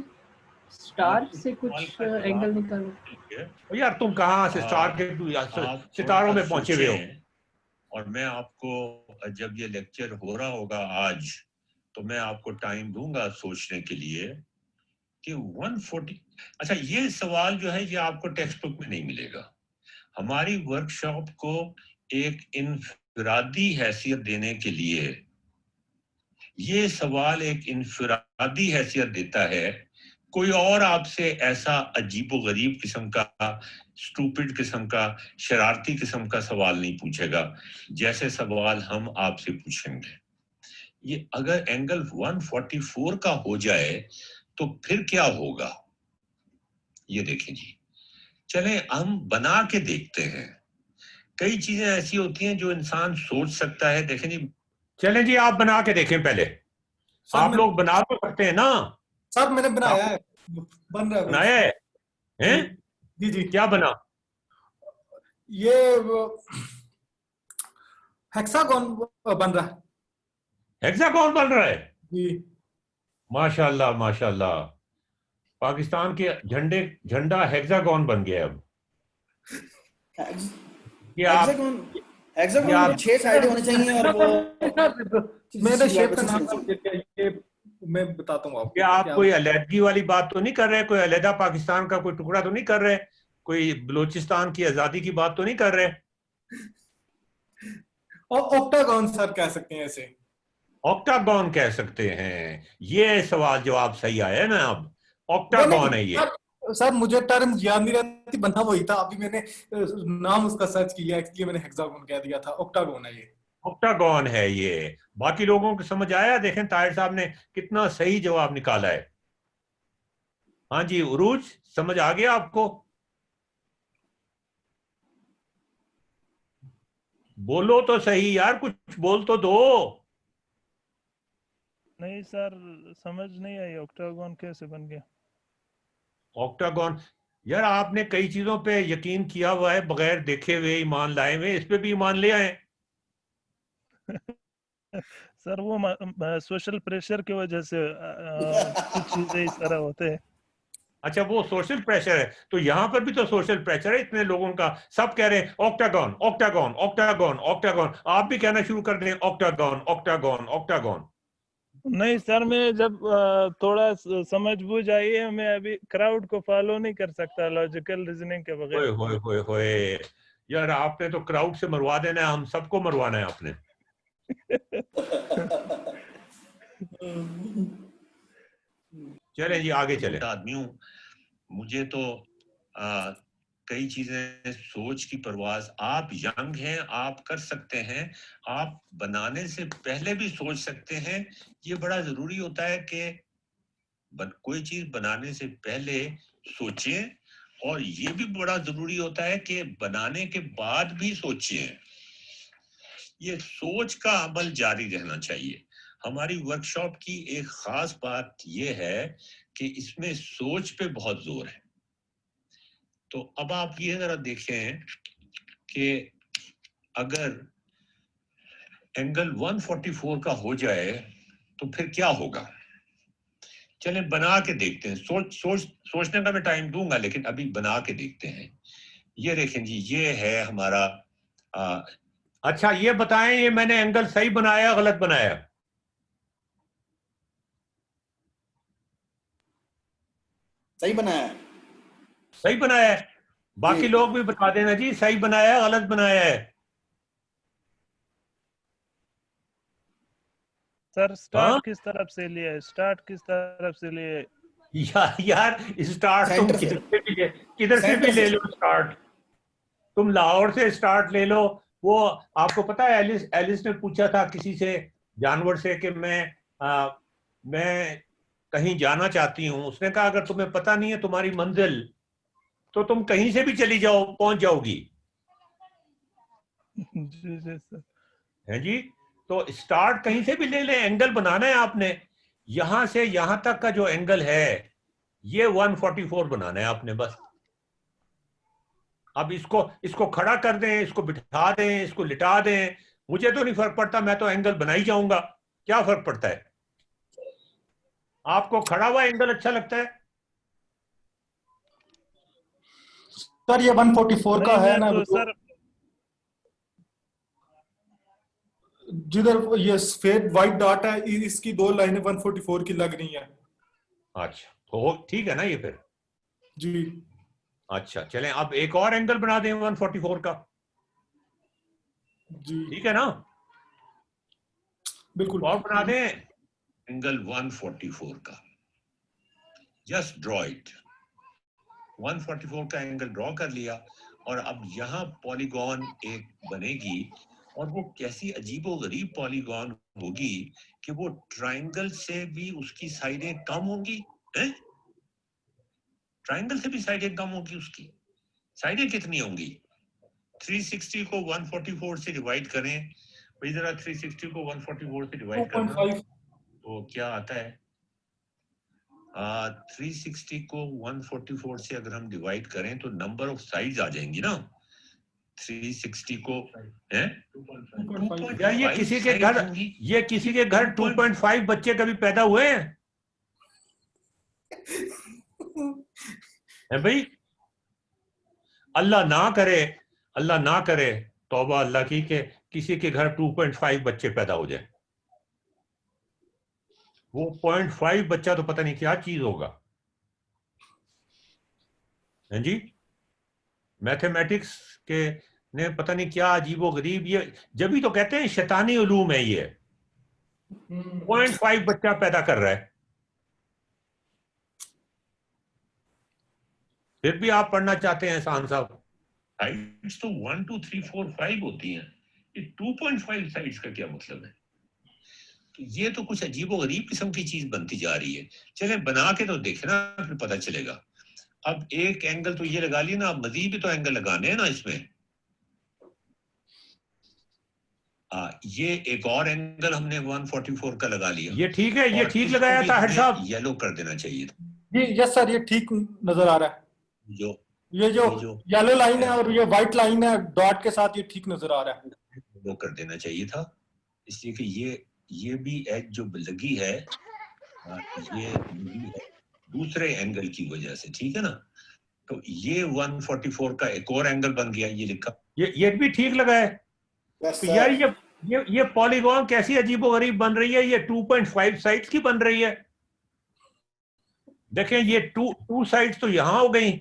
[SPEAKER 10] स्टार से कुछ एंगल निकालो।
[SPEAKER 1] यार तुम कहाँ से स्टार के सितारों में पहुंचे हुए हो?
[SPEAKER 4] और मैं आपको जब ये लेक्चर हो रहा होगा आज, तो मैं आपको टाइम दूंगा सोचने के लिए कि 140। अच्छा, ये सवाल जो है ये आपको टेक्स्ट बुक में नहीं मिलेगा। हमारी वर्कशॉप को एक इनफरादी हैसियत देने के लिए ये सवाल एक इनफरादी हैसियत देता है। कोई और आपसे ऐसा अजीबोगरीब किस्म का, स्टूपिड किस्म का, शरारती किस्म का सवाल नहीं पूछेगा जैसे सवाल हम आपसे पूछेंगे। ये अगर एंगल 144 का हो जाए तो फिर क्या होगा, ये देखें जी। चलें हम बना के देखते हैं। कई चीजें ऐसी होती हैं जो इंसान सोच सकता है। देखें जी, चलें जी, आप बना के देखें पहले। आप लोग बना तो सकते हैं ना?
[SPEAKER 6] सर मैंने बनाया है, बन रहा है।
[SPEAKER 1] बनाया है? हैं?
[SPEAKER 6] जी जी।
[SPEAKER 1] क्या बना?
[SPEAKER 6] ये हेक्सागोन बन रहा है।
[SPEAKER 1] हेक्सागोन बन रहा है?
[SPEAKER 6] जी।
[SPEAKER 1] माशाल्लाह माशाल्लाह। पाकिस्तान के झंडा हेक्सागोन बन गया अब। ये आप
[SPEAKER 3] हेक्सागोन में 6 साइडें होनी चाहिए और वो
[SPEAKER 6] मेरे शेप का नाम ये मैं बताता हूँ आपको।
[SPEAKER 1] क्या आप कोई अलहदगी वाली बात तो नहीं कर रहे? कोई अलहदा पाकिस्तान का कोई टुकड़ा तो नहीं कर रहे? कोई बलूचिस्तान की आजादी की बात तो नहीं कर रहे?
[SPEAKER 6] और ऑक्टागोन सर कह सकते हैं ऐसे।
[SPEAKER 1] ऑक्टागोन कह सकते हैं। ये सवाल जवाब सही आया ना अब। ऑक्टागोन है ये।
[SPEAKER 6] सर मुझे टर्म याद नहीं रहती, बना वही था। अभी मैंने नाम उसका सर्च किया, इसलिए मैंने हेक्सागोन कह दिया था। ऑक्टागोन है ये।
[SPEAKER 1] ऑक्टागोन है ये। बाकी लोगों को समझ आया? देखें ताहिर साहब ने कितना सही जवाब निकाला है। हाँ जी उरूज, समझ आ गया आपको? बोलो तो सही यार, कुछ बोल तो दो।
[SPEAKER 2] नहीं सर, समझ नहीं आई ऑक्टागोन कैसे बन गया।
[SPEAKER 1] ऑक्टागोन यार, आपने कई चीजों पे यकीन किया हुआ है बगैर देखे हुए, ईमान लाए हुए, इस पे भी ईमान ले आए।
[SPEAKER 2] सर वो सोशल प्रेशर की वजह से कुछ चीजें इस तरह होते हैं।
[SPEAKER 1] अच्छा, वो सोशल प्रेशर है, तो यहाँ पर भी तो सोशल प्रेशर है इतने लोगों का। सब कह रहे हैं ऑक्टागोन ऑक्टागोन ऑक्टागोन ऑक्टागोन। आप भी कहना शुरू कर दें ऑक्टागोन ऑक्टागोन ऑक्टागोन।
[SPEAKER 2] नहीं सर, मैं जब थोड़ा समझ बूझ आई है, मैं अभी क्राउड को फॉलो नहीं कर सकता लॉजिकल रीजनिंग के बगैर।
[SPEAKER 1] होए होए होए यार, आपने तो क्राउड से मरवा देना है, हम सबको मरवाना है आपने। चले जी आगे चले। आदमी हूँ, मुझे तो कई चीजें सोच की परवाज। आप यंग हैं, आप कर सकते हैं, आप बनाने से पहले भी सोच सकते हैं। ये बड़ा जरूरी होता है कि कोई चीज बनाने से पहले सोचें
[SPEAKER 4] और ये भी बड़ा जरूरी होता है कि बनाने के बाद भी सोचें, ये सोच का अमल जारी रहना चाहिए। हमारी वर्कशॉप की एक खास बात ये है कि इसमें सोच पे बहुत जोर है। तो अब आप ये जरा देखें कि अगर एंगल 144 का हो जाए तो फिर क्या होगा। चलें बना के देखते हैं। सोचने का मैं टाइम दूंगा, लेकिन अभी बना के देखते हैं। ये देखें जी, ये है हमारा अच्छा ये बताएं, ये मैंने एंगल सही बनाया गलत बनाया?
[SPEAKER 3] सही बनाया है।
[SPEAKER 4] सही बनाया है। बाकी लोग भी बता देना जी, सही बनाया है गलत बनाया है।
[SPEAKER 2] सर स्टार्ट किस तरफ से लिए, स्टार्ट किस तरफ से लिए?
[SPEAKER 4] यार स्टार्ट तुम किधर से भी ले लो स्टार्ट। तुम लाहौर से स्टार्ट ले लो। वो आपको पता है एलिस ने पूछा था किसी से, जानवर से, कि मैं कहीं जाना चाहती हूँ। उसने कहा अगर तुम्हें पता नहीं है तुम्हारी मंजिल तो तुम कहीं से भी चली जाओ, पहुंच जाओगी।
[SPEAKER 2] जी जी सर।
[SPEAKER 4] है जी। तो स्टार्ट कहीं से भी ले ले, एंगल बनाना है आपने। यहां से यहां तक का जो एंगल है ये 144 बनाना है आपने बस। अब इसको खड़ा कर दें, इसको बिठा दें, इसको लिटा दें, मुझे तो नहीं फर्क पड़ता, मैं तो एंगल बना ही जाऊंगा। क्या फर्क पड़ता है? आपको खड़ा हुआ एंगल अच्छा लगता है?
[SPEAKER 6] सर ये 144 का है ना,
[SPEAKER 2] तो सर
[SPEAKER 6] जिधर ये सफेद व्हाइट डॉट है इसकी 2 लाइनें 144 की लग रही हैं।
[SPEAKER 4] अच्छा तो ठीक है ना ये फिर
[SPEAKER 6] जी।
[SPEAKER 4] अच्छा चलें अब एक और एंगल बना दें 144 का।
[SPEAKER 6] जी
[SPEAKER 4] ठीक है ना,
[SPEAKER 6] बिल्कुल।
[SPEAKER 4] और बना दें एंगल 144 का। Just draw it. 144 का एंगल ड्रॉ कर लिया और अब यहां पॉलीगॉन एक बनेगी और वो कैसी अजीबोगरीब पॉलीगॉन होगी कि वो ट्रायंगल से भी उसकी साइडें कम होंगी। ट्रायंगल से भी साइडें कम होगी। उसकी साइडें कितनी होंगी? 360 को 144 से डिवाइड करें भाई जरा। 360 को 144 से डिवाइड करना तो क्या आता है? 360 को 144 से अगर हम डिवाइड करें तो नंबर ऑफ साइड्स आ जाएंगी ना। 360 को है यार, ये किसी के घर 2.5 बच्चे कभी पैदा हुए हैं? है भाई? अल्लाह ना करे तौबा अल्लाह की कि किसी के घर 2.5 बच्चे पैदा हो जाए। वो 0.5 बच्चा तो पता नहीं क्या चीज होगा। है जी। मैथमेटिक्स के ने पता नहीं क्या अजीबो गरीब, ये जब ही तो कहते हैं शैतानी उलूम है ये। 0.5 बच्चा पैदा कर रहा है, फिर भी आप पढ़ना चाहते हैं एहसान साहब। साइड्स तो 1 2 3 4 5 होती हैं, ये 2.5 साइड्स का क्या मतलब है? तो ये तो कुछ अजीबो गरीब किस्म की चीज बनती जा रही है। चले बना के तो देखना, फिर पता चलेगा। अब एक एंगल तो ये लगा लिया ना, अब मजीद भी तो एंगल लगाने हैं ना इसमें। ये एक और एंगल हमने 144 का लगा लिया। ये ठीक है, ये ठीक लगाया था हेड साहब। येलो कर देना चाहिए था।
[SPEAKER 6] जी यस सर, ये ठीक नजर आ रहा है। ये जो येलो लाइन है और ये व्हाइट लाइन है डॉट के साथ, ये ठीक नजर आ रहा है।
[SPEAKER 4] वो कर देना चाहिए था, इसलिए कि ये भी एज जो लगी है ये लगी है दूसरे एंगल की वजह से। ठीक है ना। तो ये 144 का एक और एंगल बन गया, ये लिखा। ये भी ठीक लगा है। तो यार ये पॉलीगॉन कैसी अजीबोगरीब बन रही है। ये 2.5 साइड्स की बन रही है। देखें ये टू साइड्स तो यहां हो गई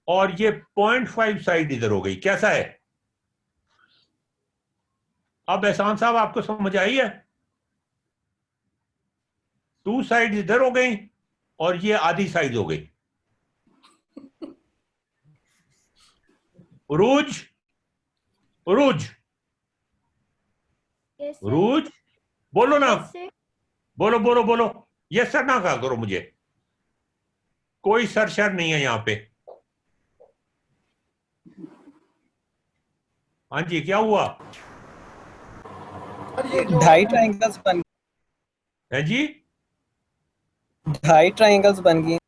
[SPEAKER 4] और ये 0.5 साइड इधर हो गई। कैसा है? अब एहसान साहब आपको समझ आई है? 2 साइड इधर हो गई और ये आधी साइड हो गई। उरूज उरूज रूज बोलो ना। बोलो बोलो बोलो। ये सर ना कहा करो मुझे, कोई सर शर नहीं है यहाँ पे। हाँ जी, क्या हुआ?
[SPEAKER 3] सर ये जो
[SPEAKER 11] ढाई ट्रायंगल्स बन
[SPEAKER 4] है जी,
[SPEAKER 11] ढाई ट्रायंगल्स बन गए।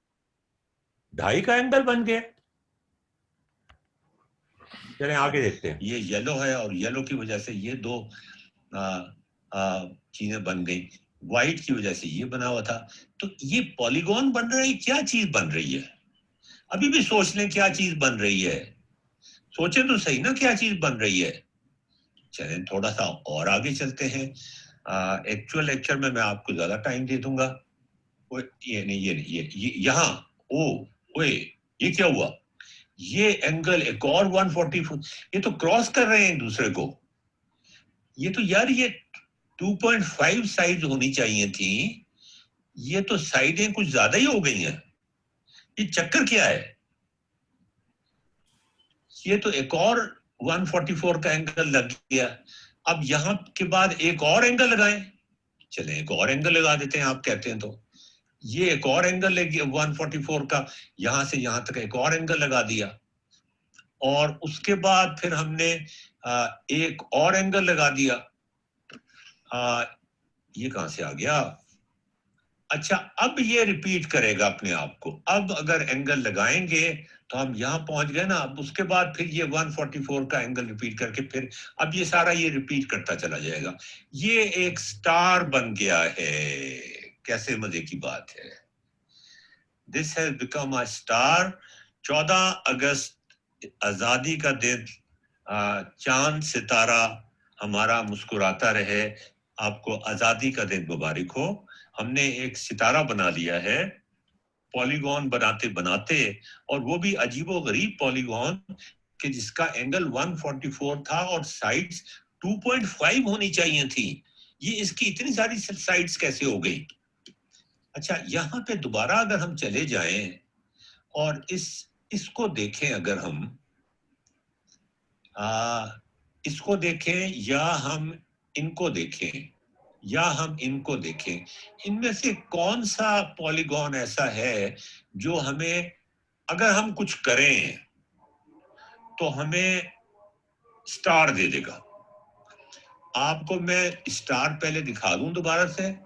[SPEAKER 4] 2.5 का एंगल बन गया। चलें आगे देखते हैं। ये येलो है और येलो की वजह से ये दो चीजें बन गई, व्हाइट की वजह से ये बना हुआ था। तो ये पॉलीगॉन बन रहा है, क्या चीज बन रही है? अभी भी सोच लें क्या चीज बन रही है, सोचें तो सही ना क्या चीज बन रही है। चलें थोड़ा सा और आगे चलते हैं। एक्चुअल लेक्चर में मैं आपको ज्यादा टाइम दे दूंगा। ये नहीं, ये यहाँ ओए ये क्या हुआ? ये एंगल एक और 144, ये तो क्रॉस कर रहे हैं एक दूसरे को। ये तो यार ये 2.5 साइड होनी चाहिए थी, ये तो साइडें कुछ ज्यादा ही हो गई हैं। ये चक्कर क्या है? ये तो एक और 144 का एंगल लग गया। अब यहां के बाद एक और एंगल लगाएं। चले एक और एंगल लगा देते हैं, आप कहते हैं तो। ये एक और एंगल लगे 144 का, यहां से यहां तक एक और एंगल लगा दिया। और उसके बाद फिर हमने एक और एंगल लगा दिया। ये कहां से आ गया? अच्छा, अब ये रिपीट करेगा अपने आप को। अब अगर एंगल लगाएंगे तो हम यहां पहुंच गए ना। अब उसके बाद फिर ये 144 का एंगल रिपीट करके फिर अब ये सारा ये रिपीट करता चला जाएगा। ये एक स्टार बन गया है। कैसे मजे की बात है। This has become a star. 14 अगस्त आजादी का दिन, चांद सितारा हमारा मुस्कुराता रहे। आपको आजादी का दिन मुबारक हो। हमने एक सितारा बना लिया है पॉलीगॉन बनाते बनाते, और वो भी अजीबोगरीब पॉलीगॉन कि जिसका एंगल 144 था और साइड्स 2.5 होनी चाहिए थी। ये इसकी इतनी सारी साइड्स कैसे हो गई? अच्छा, यहाँ पे दोबारा अगर हम चले जाएं और इसको देखें, अगर हम इसको देखें या हम इनको देखें या हम इनको देखें, इनमें से कौन सा पॉलीगॉन ऐसा है जो हमें, अगर हम कुछ करें तो हमें स्टार दे देगा? आपको मैं स्टार पहले दिखा दूं दोबारा से।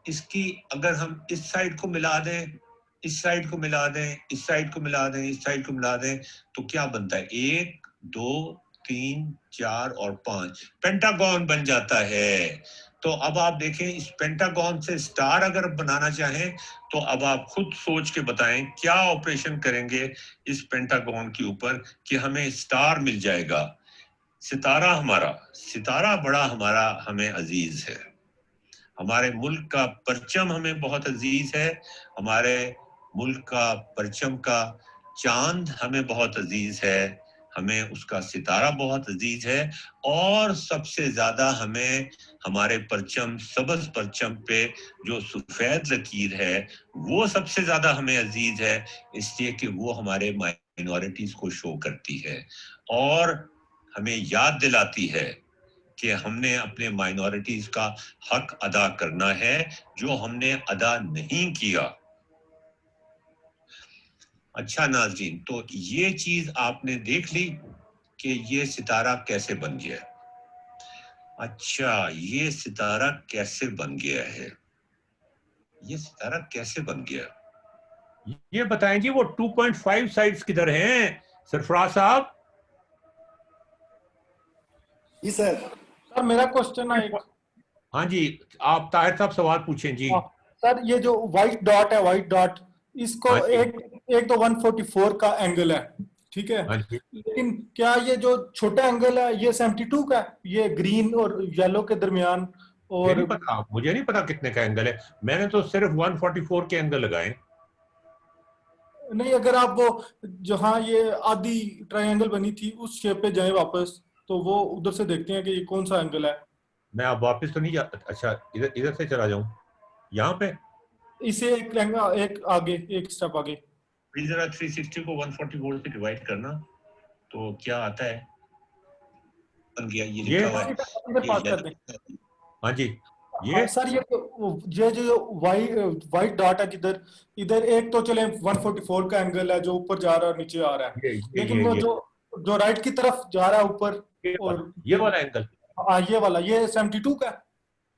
[SPEAKER 4] इसकी अगर हम इस साइड को मिला दें, इस साइड को मिला दें, इस साइड को मिला दें, इस साइड को मिला दें, तो क्या बनता है? 1 2 3 4 और 5 पेंटागन बन जाता है। तो अब आप देखें, इस पेंटागन से स्टार अगर बनाना चाहें तो अब आप खुद सोच के बताएं क्या ऑपरेशन करेंगे इस पेंटागन के ऊपर कि हमें स्टार मिल जाएगा। सितारा बड़ा हमारा हमें अजीज है। हमारे मुल्क का परचम हमें बहुत अजीज है। हमारे मुल्क का परचम का चांद हमें बहुत अजीज है। हमें उसका सितारा बहुत अजीज है। और सबसे ज्यादा हमें हमारे परचम, सब्ज परचम पे जो सफेद लकीर है वो सबसे ज्यादा हमें अजीज है, इसलिए कि वो हमारे माइनॉरिटीज को शो करती है और हमें याद दिलाती है कि हमने अपने माइनॉरिटीज का हक अदा करना है जो हमने अदा नहीं किया। अच्छा नाज़रीन, तो ये चीज आपने देख ली कि ये सितारा कैसे बन गया। अच्छा, ये सितारा कैसे बन गया है? ये सितारा कैसे बन गया, ये बताएं जी। वो 2.5 साइड्स किधर हैं सरफराज साहब?
[SPEAKER 6] जी सर। सर मेरा क्वेश्चन है एक।
[SPEAKER 4] हाँ जी, आप ताहिर साहब सवाल पूछें जी।
[SPEAKER 6] सर ये जो व्हाइट डॉट है, व्हाइट डॉट, इसको एक तो 144 का एंगल है, ठीक है, लेकिन क्या ये जो छोटा एंगल है ये 72 का है? ये ग्रीन और येलो के दरमियान? और
[SPEAKER 4] मुझे नहीं पता कितने का एंगल है, मैंने तो सिर्फ 144 के एंगल लगाए।
[SPEAKER 6] नहीं, अगर आप वो जहाँ ये आधी ट्रायंगल बनी थी उस शेप पे जाएं वापस, तो वो उधर से देखते हैं कि ये कौन सा एंगल है। मैं अब वापस तो नहीं जा। अच्छा, इधर से चला जाऊं यहाँ पे, इसे एक आगे, एक स्टेप आगे। जरा 360 को 144 से डिवाइड करना तो क्या आता है? बन गया, ये लिखा हुआ है। हाँ जी, ये सर ये जो व्हाइट डॉट है जिधर, इधर एक तो चले 144 का एंगल है जो ऊपर जा रहा है नीचे आ रहा है, लेकिन वो जो राइट की तरफ जा रहा है ऊपर, और
[SPEAKER 4] ये वाला एंगल,
[SPEAKER 6] हाँ ये वाला, ये 72 का है।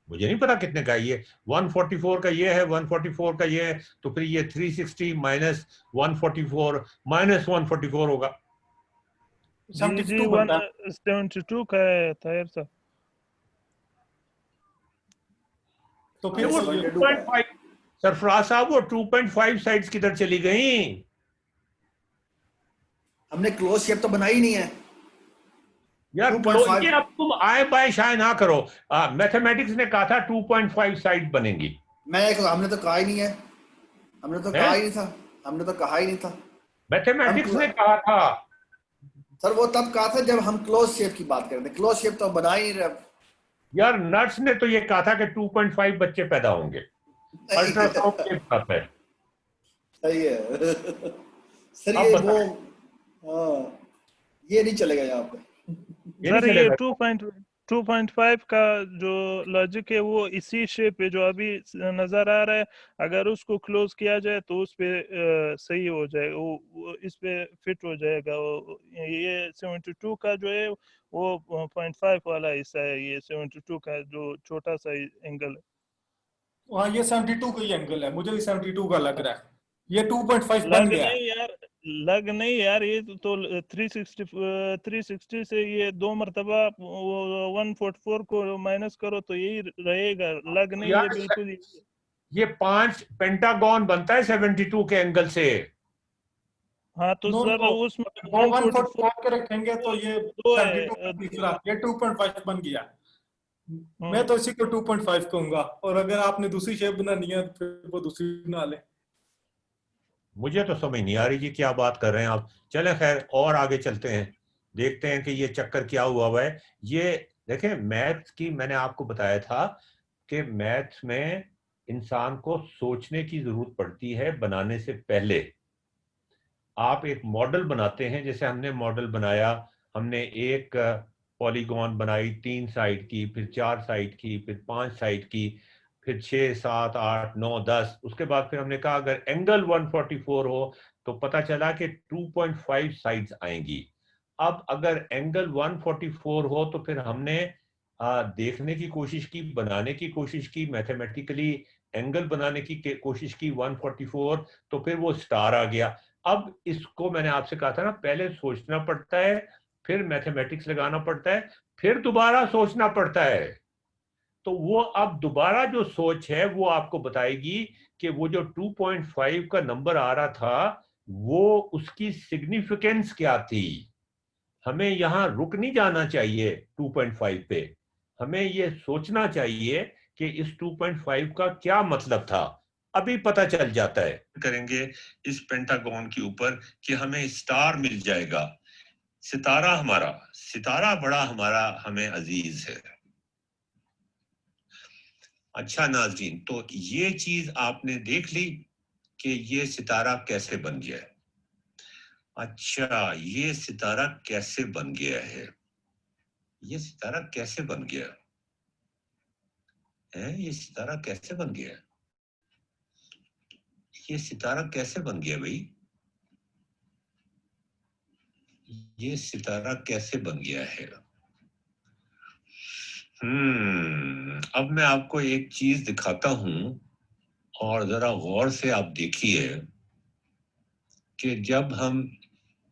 [SPEAKER 4] मुझे नहीं पता कितने का है ये। 144 का ये है, 144 का ये है, तो फिर ये 360 माइनस 144 माइनस 144 होगा।
[SPEAKER 2] जी
[SPEAKER 6] 72 बनता है।
[SPEAKER 2] 172 का है ताहिर साहब।
[SPEAKER 6] तो फिर
[SPEAKER 4] वो 2.5 सरफराज साहब, वो 2.5 साइड्स किधर चली गई?
[SPEAKER 3] हमने क्लोज शेप तो बनाई नहीं है
[SPEAKER 4] यार
[SPEAKER 3] 2.5
[SPEAKER 4] ये अब तुम आए बाय शाय ना करो। मैथमेटिक्स ने कहा था 2.5 साइड बनेंगी।
[SPEAKER 3] हमने तो कहा ही नहीं है, हमने तो कहा ही नहीं था, हमने तो कहा ही नहीं था।
[SPEAKER 4] मैथमेटिक्स ने कहा था
[SPEAKER 3] सर वो तब कहा था जब हम क्लोज शेप की बात कर रहे थे, क्लोज शेप तो बना ही नहीं रहे।
[SPEAKER 4] यार नर्स ने तो ये कहा था कि 2.5 बच्चे पैदा होंगे, अल्ट्रासाउंड के साथ है।
[SPEAKER 3] सही है सर, ये वो हाँ, ये नहीं चलेगा यहाँ पे
[SPEAKER 2] सर। ये 2.5 का जो लॉजिक है वो इसी शेप पे जो अभी नजर आ रहा है, अगर उसको क्लोज किया जाए तो उस पे सही हो जाएगा, वो इस पे फिट हो जाएगा। ये 72 का जो है वो 0.5 वाला हिस्सा है, ये 72 का जो छोटा सा एंगल है।
[SPEAKER 6] हाँ ये 72 का ही एंगल है, मुझे भी 72 का लग रहा है। ये 2.5 बन गया है।
[SPEAKER 2] लग नहीं यार, ये तो 360 से ये 2 मरतबा 144 को माइनस करो तो यही रहेगा। लग नहीं है बिल्कुल।
[SPEAKER 4] ये 5 पेंटागन बनता है 72 के एंगल से।
[SPEAKER 2] हाँ तो सर उसमें
[SPEAKER 6] 144 के रखेंगे तो ये 72 का तीसरा, ये 2.5 बन गया। मैं तो इसी को 2.5 कहूंगा, और अगर आपने दूसरी शेप बनानी है तो फिर वो दूसरी बना ले।
[SPEAKER 4] मुझे तो समझ नहीं आ रही जी क्या बात कर रहे हैं आप। चले खैर और आगे चलते हैं, देखते हैं कि ये चक्कर क्या हुआ है। ये देखें, मैथ की मैंने आपको बताया था कि मैथ में इंसान को सोचने की जरूरत पड़ती है बनाने से पहले। आप एक मॉडल बनाते हैं, जैसे हमने मॉडल बनाया, हमने एक पॉलीगॉन बनाई 3 साइड की, फिर 4 साइड की, फिर 5 साइड की, फिर 6, 7, 8, 9, 10। उसके बाद फिर हमने कहा अगर एंगल 144 हो तो पता चला कि 2.5 साइड्स आएंगी। अब अगर एंगल 144 हो तो फिर हमने देखने की कोशिश की, बनाने की कोशिश की, मैथमेटिकली एंगल बनाने की कोशिश की 144, तो फिर वो स्टार आ गया। अब इसको मैंने आपसे कहा था ना, पहले सोचना पड़ता है, फिर मैथमेटिक्स लगाना पड़ता है, फिर दोबारा सोचना पड़ता है। तो वो अब दोबारा जो सोच है वो आपको बताएगी कि वो जो 2.5 का नंबर आ रहा था वो उसकी सिग्निफिकेंस क्या थी। हमें यहां रुक नहीं जाना चाहिए 2.5 पे, हमें ये सोचना चाहिए कि इस 2.5 का क्या मतलब था। अभी पता चल जाता है। करेंगे इस पेंटागन के ऊपर कि हमें स्टार मिल जाएगा। सितारा बड़ा हमारा हमें अजीज है। अच्छा नाज़रीन, तो ये चीज आपने देख ली कि ये सितारा कैसे बन गया है। अच्छा, ये सितारा कैसे बन गया है, ये सितारा कैसे बन गया है, ये सितारा कैसे बन गया, ये सितारा कैसे बन गया भाई, ये सितारा कैसे बन गया है। अब मैं आपको एक चीज दिखाता हूं और जरा गौर से आप देखिए कि जब हम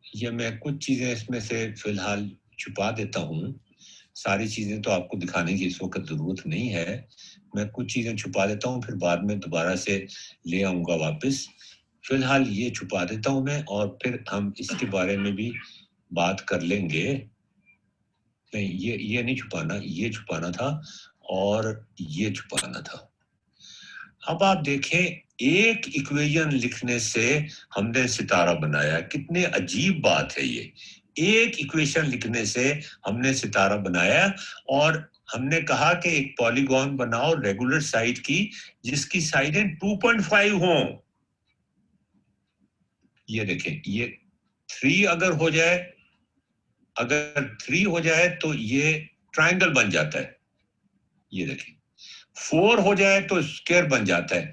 [SPEAKER 4] ये, मैं कुछ चीजें इसमें से फिलहाल छुपा देता हूं, सारी चीजें तो आपको दिखाने की इस वक्त जरूरत नहीं है, मैं कुछ चीजें छुपा देता हूं, फिर बाद में दोबारा से ले आऊंगा वापस। फिलहाल ये छुपा देता हूं मैं, और फिर हम इसके बारे में भी बात कर लेंगे। नहीं, ये नहीं छुपाना, ये छुपाना था और ये छुपाना था। अब आप देखें, एक इक्वेशन लिखने से हमने सितारा बनाया। कितने अजीब बात है ये, एक इक्वेशन लिखने से हमने सितारा बनाया। और हमने कहा कि एक पॉलीगॉन बनाओ रेगुलर साइड की जिसकी साइडें 2.5 हों। ये देखें, ये 3 अगर हो जाए, अगर 3 हो जाए तो ये ट्रायंगल बन जाता है। ये देखिए, 4 हो जाए तो स्क्वायर बन जाता है,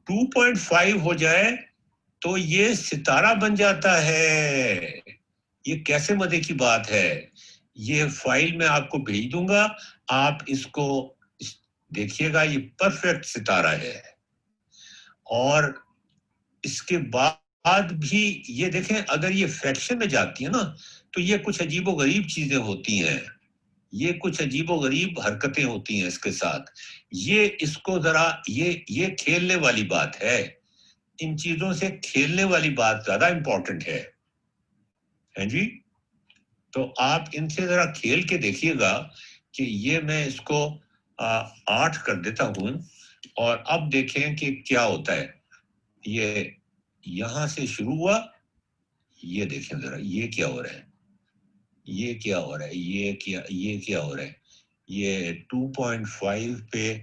[SPEAKER 4] 2.5 हो जाए तो ये सितारा बन जाता है। ये कैसे मजे की बात है। ये फाइल मैं आपको भेज दूंगा, आप इसको देखिएगा, ये परफेक्ट सितारा है। और इसके बाद भी ये देखें, अगर ये फ्रैक्शन में जाती है ना तो ये कुछ अजीबोगरीब चीजें होती हैं, ये कुछ अजीबोगरीब हरकतें होती हैं इसके साथ। ये इसको जरा ये खेलने वाली बात है, इन चीजों से खेलने वाली बात ज्यादा इंपॉर्टेंट है जी। तो आप इनसे जरा खेल के देखिएगा कि ये मैं इसको 8 कर देता हूं और अब देखें कि क्या होता है। ये यहां से शुरू हुआ, ये देखें जरा ये क्या हो रहा है, ये क्या हो रहा है, ये क्या हो रहा है। ये 2.5 पे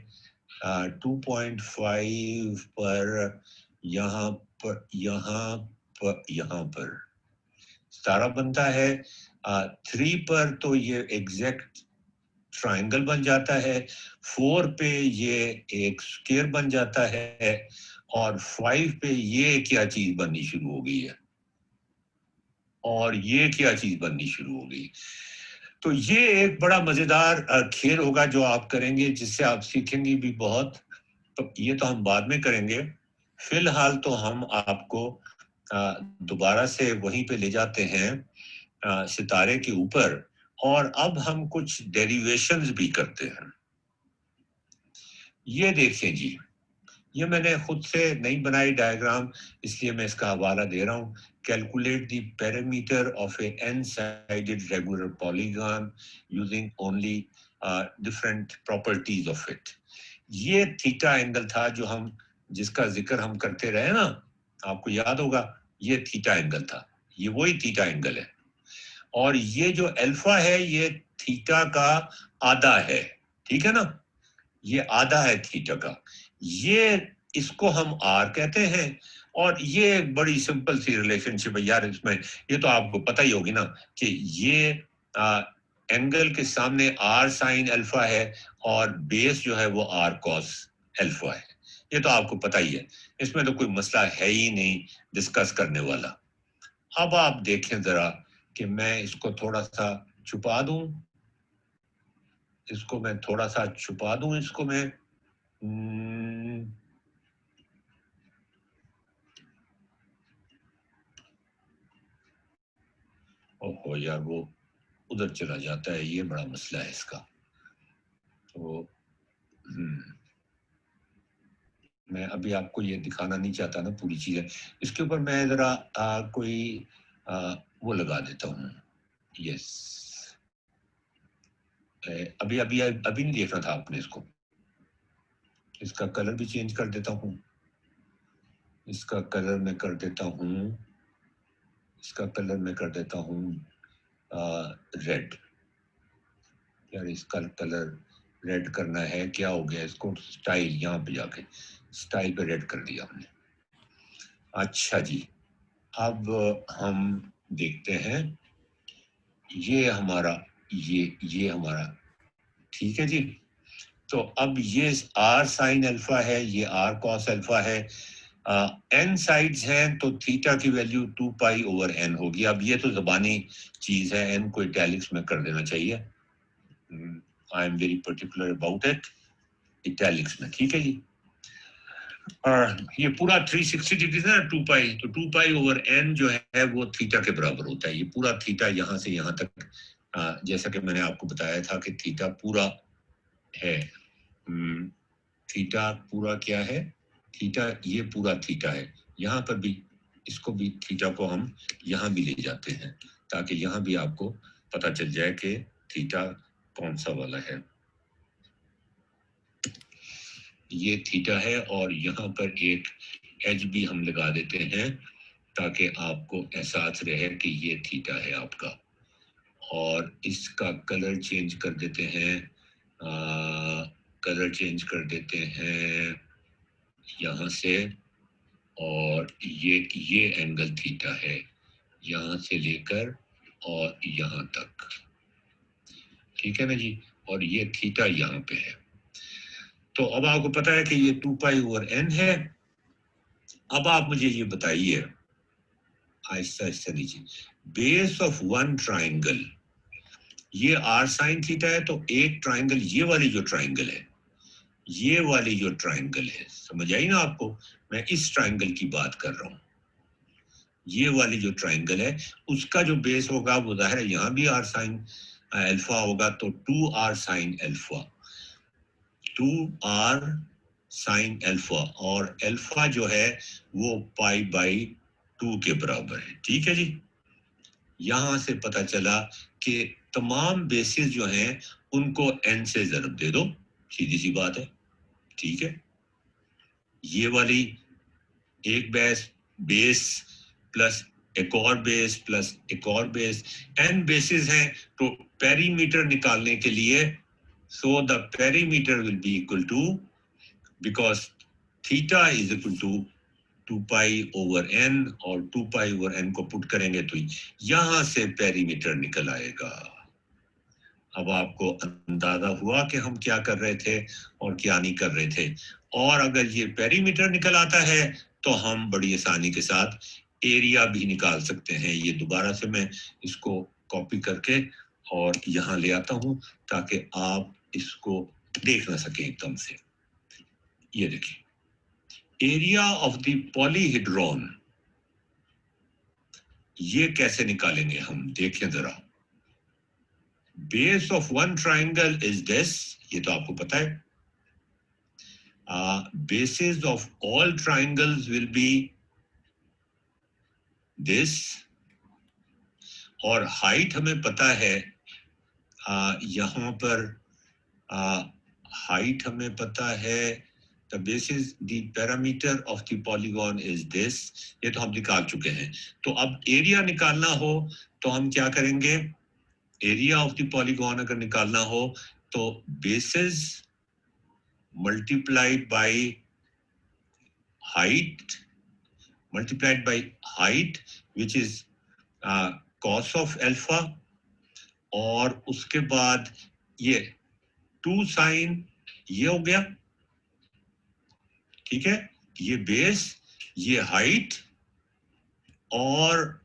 [SPEAKER 4] 2.5 पर यहाँ पर सितारा बनता है। 3 पर तो ये एग्जैक्ट ट्रायंगल बन जाता है, 4 पे ये एक स्क्वायर बन जाता है और 5 पे ये क्या चीज बननी शुरू हो गई है और ये क्या चीज बननी शुरू हो गई। तो ये एक बड़ा मजेदार खेल होगा जो आप करेंगे, जिससे आप सीखेंगे भी बहुत। तो ये तो हम बाद में करेंगे, फिलहाल तो हम आपको दोबारा से वहीं पे ले जाते हैं सितारे के ऊपर, और अब हम कुछ डेरिवेशंस भी करते हैं। ये देखें जी, ये मैंने खुद से नहीं बनाई डायग्राम, इसलिए मैं इसका हवाला दे रहा हूँ। Calculate the parameter of A n-sided regular polygon using only different properties of it. ये थीटा एंगल था जो हम जिसका जिक्र हम करते रहे ना, आपको याद होगा, ये थीटा एंगल था, ये वही थीटा एंगल है। और ये जो अल्फा है ये थीटा का आधा है, ठीक है ना, ये आधा है थीटा का। ये इसको हम आर कहते हैं, और ये एक बड़ी सिंपल सी रिलेशनशिप है यार इसमें, ये तो आपको पता ही होगी ना कि ये एंगल के सामने आर साइन अल्फा है और बेस जो है वो आर कॉस अल्फा है, ये तो आपको पता ही है, इसमें तो कोई मसला है ही नहीं डिस्कस करने वाला। अब आप देखें जरा कि मैं इसको थोड़ा सा छुपा दूं, इसको मैं थोड़ा सा छुपा दूं, इसको मैं ओहो यार वो उधर चला जाता है, ये बड़ा मसला है इसका। तो मैं अभी आपको ये दिखाना नहीं चाहता ना पूरी चीजें, इसके ऊपर मैं जरा कोई वो लगा देता हूँ। यस, अभी नहीं देखना था आपने इसको, इसका कलर भी चेंज कर देता हूँ, इसका कलर मैं कर देता हूँ, इसका कलर मैं कर देता हूँ रेड। यार इसका कलर रेड करना है, क्या हो गया इसको, स्टाइल यहाँ पे जाके स्टाइल पे रेड कर दिया हमने। अच्छा जी, अब हम देखते हैं, ये हमारा ठीक है जी। तो अब ये आर साइन अल्फा है, ये आर कॉस अल्फा है, n साइड्स हैं तो थीटा की वैल्यू 2 पाई ओवर n होगी। अब ये तो ज़बानी चीज है, n को इटैलिक्स में कर देना चाहिए, I am very particular about it, italics में, ठीक है जी। ये पूरा 360 डिग्री है ना 2 पाई, तो 2 पाई ओवर n जो है वो थीटा के बराबर होता है। ये पूरा थीटा यहाँ से यहाँ तक, जैसा कि मैंने आपको बताया था कि थीटा पूरा है, थीटा पूरा क्या है, थीटा ये पूरा थीटा है। यहाँ पर भी इसको भी थीटा को हम यहाँ भी ले जाते हैं ताकि यहाँ भी आपको पता चल जाए कि थीटा कौन सा वाला है। ये थीटा है और यहाँ पर एक एज भी हम लगा देते हैं ताकि आपको एहसास रहे कि ये थीटा है आपका। और इसका कलर चेंज कर देते हैं, कलर चेंज कर देते हैं यहाँ से, और ये एंगल थीटा है यहाँ से लेकर और यहाँ तक, ठीक है ना जी। और ये थीटा यहाँ पे है। तो अब आपको पता है कि ये 2 पाई ओवर n है। अब आप मुझे ये बताइए आहिस्ता आहिस्ता नीचे, बेस ऑफ वन ट्राइंगल, ये r sin थीटा है, तो एक ट्राइंगल, ये वाली जो ट्राइंगल है, ये वाली जो ट्राइंगल है, समझ आई ना आपको? मैं इस ट्राइंगल की बात कर रहा हूं। ये वाली जो ट्राइंगल है उसका जो बेस होगा वो जाहिर है यहाँ भी r sin अल्फा होगा, तो 2r sin alpha, 2r sin alpha, और अल्फा जो है वो पाई बाई 2 के बराबर है। ठीक है जी, यहां से पता चला कि तमाम बेसिस जो हैं उनको n से ज़रब दे दो, सीधी सी बात है। ठीक है, ये वाली एक बेस प्लस एक और बेस प्लस एक और बेस, n बेसिस हैं, तो पेरीमीटर निकालने के लिए so the perimeter will be equal to, because theta is equal to 2 pi over n, और 2 पाई ओवर n को पुट करेंगे तो यहां से पेरीमीटर निकल आएगा। अब आपको अंदाजा हुआ कि हम क्या कर रहे थे और क्या नहीं कर रहे थे। और अगर ये पेरीमीटर निकल आता है तो हम बड़ी आसानी के साथ एरिया भी निकाल सकते हैं। ये दोबारा से मैं इसको कॉपी करके और यहाँ ले आता हूँ ताकि आप इसको देख ना सकें एकदम से। ये देखिए, एरिया ऑफ द पॉलीहेड्रॉन, ये कैसे निकालेंगे हम, देखें जरा। Base of one triangle is this, ये तो आपको पता है। Basis of all triangles will be this, और हाइट हमें पता है, यहां पर हाइट हमें पता है, the basis the parameter of the polygon is this, ये तो हम निकाल चुके हैं। तो अब एरिया निकालना हो तो हम क्या करेंगे, एरिया ऑफ द पॉलीगॉन अगर निकालना हो तो basis multiplied by height, multiplied by height which is cos of alpha, और उसके बाद ये 2 sin, ये हो गया। ठीक है, ये बेस, ये हाइट, और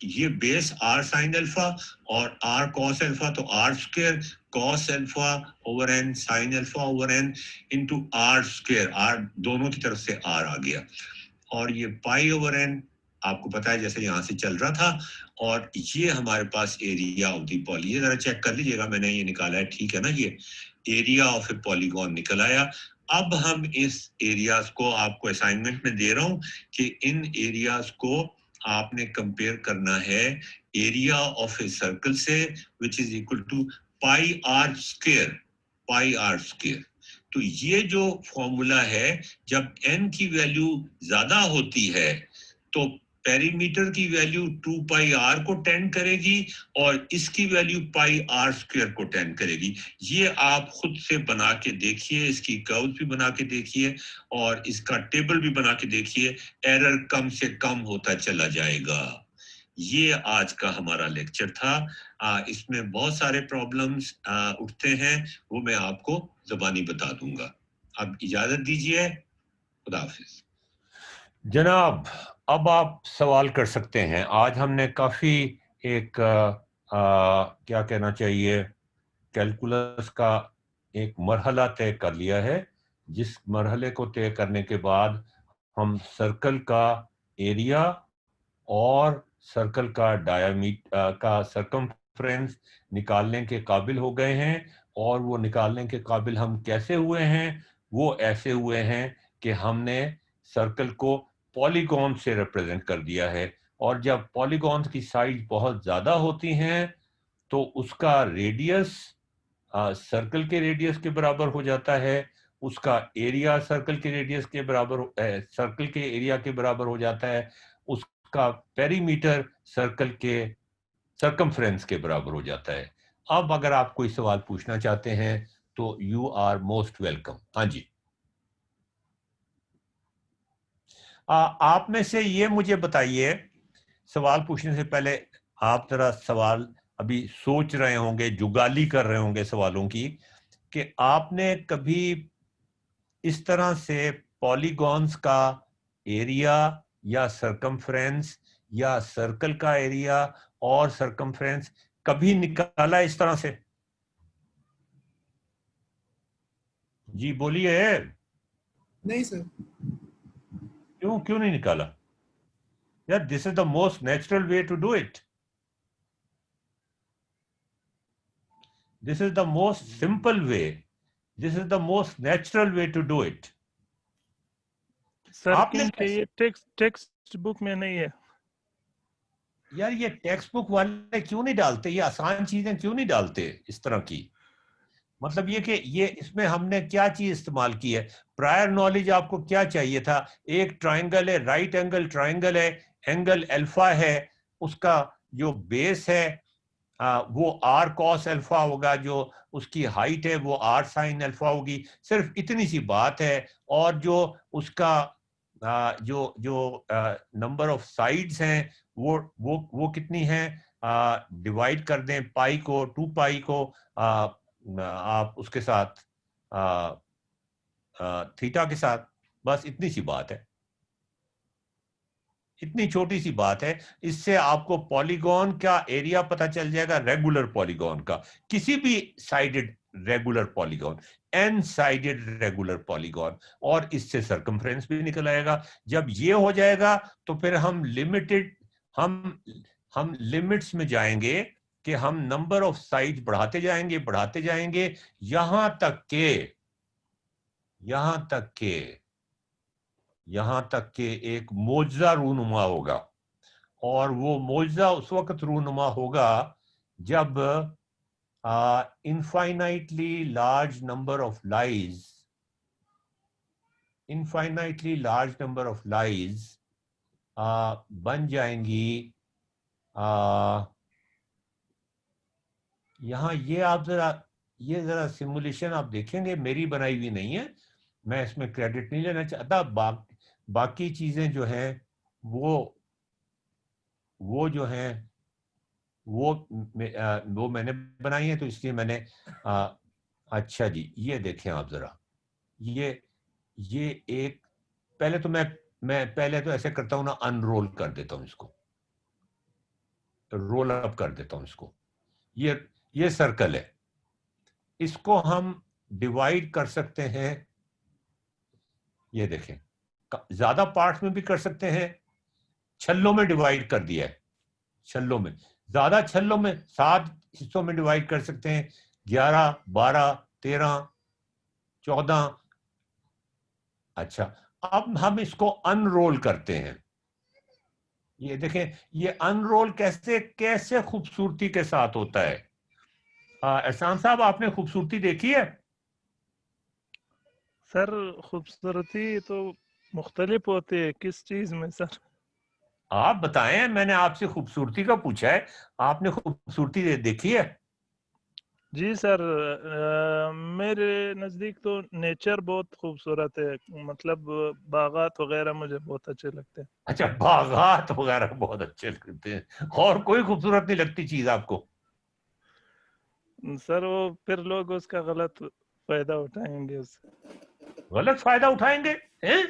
[SPEAKER 4] ये बेस r sin अल्फा और r cos अल्फा, तो r square cos alpha over n sin alpha over n into r square, r दोनों की तरफ से r आ गया, और ये पाई ओवर n आपको पता है जैसे यहां से चल रहा था। और ये हमारे पास एरिया ऑफ द पॉली, ये जरा चेक कर लीजिएगा, मैंने ये निकाला है, ठीक है ना, ये एरिया ऑफ ए पॉलीगॉन निकल आया। अब हम इस एरियाज को आपको असाइनमेंट में दे रहा हूं कि इन एरियाज को आपने कंपेयर करना है एरिया ऑफ ए सर्कल से, which is equal to pi r square, pi r square. तो ये जो फॉर्मूला है, जब n की वैल्यू ज्यादा होती है तो पेरीमीटर की वैल्यू 2 पाई r को टेंड करेगी और इसकी वैल्यू पाई r स्क्वायर को टेंड करेगी। ये आप खुद से बना के देखिए, इसकी कर्व्स भी बना के देखिए और इसका टेबल भी बना के देखिए, एरर कम से कम होता चला जाएगा। ये आज का हमारा लेक्चर था। इसमें बहुत सारे प्रॉब्लम्स उठते हैं, वो मैं आपको ज़बानी बता दूंगा। अब इजाजत दीजिए, खुदा हाफिज।
[SPEAKER 1] जनाब, अब आप सवाल कर सकते हैं। आज हमने काफ़ी एक क्या कहना चाहिए, कैलकुलस का एक मरहला तय कर लिया है, जिस मरहले को तय करने के बाद हम सर्कल का एरिया और सर्कल का डायामीटर का सरकमफ्रेंस निकालने के काबिल हो गए हैं। और वो निकालने के काबिल हम कैसे हुए हैं, वो ऐसे हुए हैं कि हमने सर्कल को पॉलीगॉन से रिप्रेजेंट कर दिया है। और जब पॉलीगॉन की साइज बहुत ज़्यादा होती हैं तो उसका रेडियस सर्कल के रेडियस के बराबर हो जाता है, उसका एरिया सर्कल के रेडियस के बराबर, सर्कल के एरिया के बराबर हो जाता है, उसका पेरीमीटर सर्कल के सरकमफ्रेंस के बराबर हो जाता है। अब अगर आप कोई सवाल पूछना चाहते हैं तो यू आर मोस्ट वेलकम। हाँ जी, आप में से ये मुझे बताइए, सवाल पूछने से पहले आप जरा सवाल अभी सोच रहे होंगे, जुगाली कर रहे होंगे सवालों की, कि आपने कभी इस तरह से पॉलीगॉन्स का एरिया या सरकमफ्रेंस
[SPEAKER 4] या सर्कल का एरिया और सरकमफ्रेंस कभी निकाला इस तरह से? जी बोलिए।
[SPEAKER 7] नहीं सर।
[SPEAKER 4] क्यों नहीं निकाला यार? This is the most natural way to do it. This is the most simple way. This is the most natural way to do it.
[SPEAKER 2] Sir
[SPEAKER 4] आपने
[SPEAKER 2] क्योंकि ये टेक्स्ट बुक में नहीं है।
[SPEAKER 4] यार ये टेक्स्ट बुक वाले क्यों नहीं डालते? ये आसान चीजें क्यों नहीं डालते इस तरह की? मतलब ये कि ये इसमें हमने क्या चीज इस्तेमाल की है? प्रायर नॉलेज आपको क्या चाहिए था? एक ट्राइंगल है, राइट एंगल ट्राइंगल है, एंगल अल्फा है, उसका जो बेस है वो आर कॉस अल्फा होगा, जो उसकी हाइट है वो आर साइन अल्फा होगी। सिर्फ इतनी सी बात है। और जो उसका जो नंबर ऑफ साइड्स हैं वो कितनी है? डिवाइड कर दें पाई को, 2 पाई को आप उसके साथ थीटा के साथ, बस इतनी सी बात है। इतनी छोटी सी बात है। इससे आपको पॉलीगॉन का एरिया पता चल जाएगा, रेगुलर पॉलीगॉन का, किसी भी sided regular polygon, n sided regular polygon, और इससे सरकमफ्रेंस भी निकल आएगा। जब ये हो जाएगा तो फिर हम लिमिट्स में जाएंगे कि हम नंबर ऑफ साइड बढ़ाते जाएंगे यहां तक के एक मोजा रूनुमा होगा। और वो मोजा उस वक्त रूनुमा होगा जब infinitely large number of lies बन जाएंगी। यहाँ ये आप जरा सिमुलेशन आप देखेंगे, मेरी बनाई हुई नहीं है, मैं इसमें क्रेडिट नहीं लेना चाहता। बाकी चीजें जो हैं वो जो हैं वो मैंने बनाई है, तो इसलिए मैंने अच्छा जी ये देखें आप जरा, ये एक पहले तो मैं पहले तो ऐसे करता हूं ना, अनरोल कर देता हूं इसको, रोल अप कर देता हूं इसको। ये सर्कल है, इसको हम डिवाइड कर सकते हैं। ये देखें, ज्यादा पार्ट्स में भी कर सकते हैं, छल्लों में डिवाइड कर दिया है, छल्लों में, ज्यादा छल्लों में 7 हिस्सों में डिवाइड कर सकते हैं, 11, 12, 13, 14। अच्छा, अब हम इसको अनरोल करते हैं। ये देखें, ये अनरोल कैसे खूबसूरती के साथ होता है। एहसान साहब, आपने खूबसूरती देखी है?
[SPEAKER 2] सर खूबसूरती तो मुख्तलिफ होती है, किस चीज में सर?
[SPEAKER 4] आप बताएं, मैंने आपसे खूबसूरती का पूछा है, आपने खूबसूरती देखी है?
[SPEAKER 2] जी सर, मेरे नज़दीक तो नेचर बहुत खूबसूरत है, मतलब बागात वगैरह मुझे बहुत अच्छे लगते हैं।
[SPEAKER 4] अच्छा, बागात वगैरह बहुत अच्छे लगते हैं, और कोई खूबसूरत नहीं लगती चीज आपको?
[SPEAKER 2] सर वो फिर लोग उसका गलत फायदा उठाएंगे, उससे
[SPEAKER 4] गलत फायदा उठाएंगे हैं?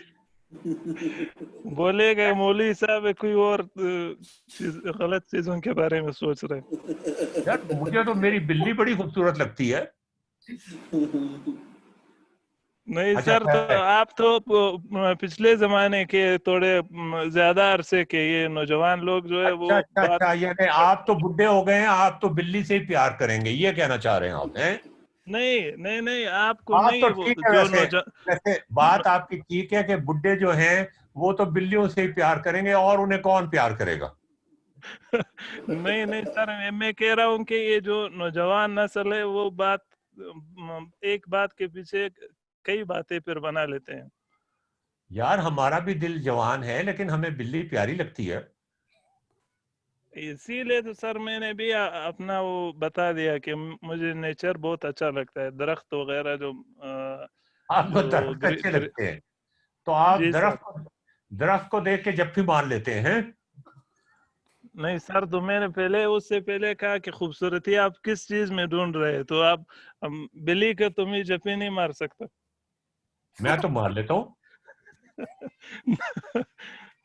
[SPEAKER 2] बोलेगा मौलवी साहब कोई और गलत चीजों के बारे में सोच रहे।
[SPEAKER 4] यार मुझे तो मेरी बिल्ली बड़ी खूबसूरत लगती है।
[SPEAKER 2] नहीं
[SPEAKER 4] अच्छा,
[SPEAKER 2] सर, तो आप तो पिछले जमाने के थोड़े ज्यादा अरसे के ये नौजवान लोग जो है वो
[SPEAKER 4] अच्छा, यानी आप तो बुढ़े हो गए हैं, आप तो बिल्ली से ही प्यार करेंगे, ये कहना चाह रहे हैं आप? हैं?
[SPEAKER 2] नहीं आपको
[SPEAKER 4] आप
[SPEAKER 2] नहीं,
[SPEAKER 4] तो
[SPEAKER 2] वो
[SPEAKER 4] ठीक है, वैसे बात आपकी ठीक है कि बुढ़े जो हैं वो तो बिल्लियों से ही प्यार करेंगे, और उन्हें कौन प्यार करेगा?
[SPEAKER 2] नहीं सर, मैं कह रहा हूँ कि ये जो नौजवान नस्ल है वो एक बात के पीछे कई बातें फिर बना लेते हैं।
[SPEAKER 4] यार हमारा भी दिल जवान है, लेकिन हमें बिल्ली प्यारी लगती है।
[SPEAKER 2] इसीलिए तो सर मैंने भी अपना वो बता दिया कि मुझे नेचर बहुत अच्छा लगता है, दरख्त वगैरह जो
[SPEAKER 4] आपको दरख्त अच्छे लगते हैं, तो आप दरख्त को देख के जफ्फी मार लेते हैं?
[SPEAKER 2] नहीं सर, तो मैंने उससे पहले कहा कि खूबसूरती आप किस चीज में ढूंढ रहे हैं, तो आप बिल्ली के तुम ही जफ्फी नहीं मार सकता।
[SPEAKER 4] मैं तो मार लेता हूँ।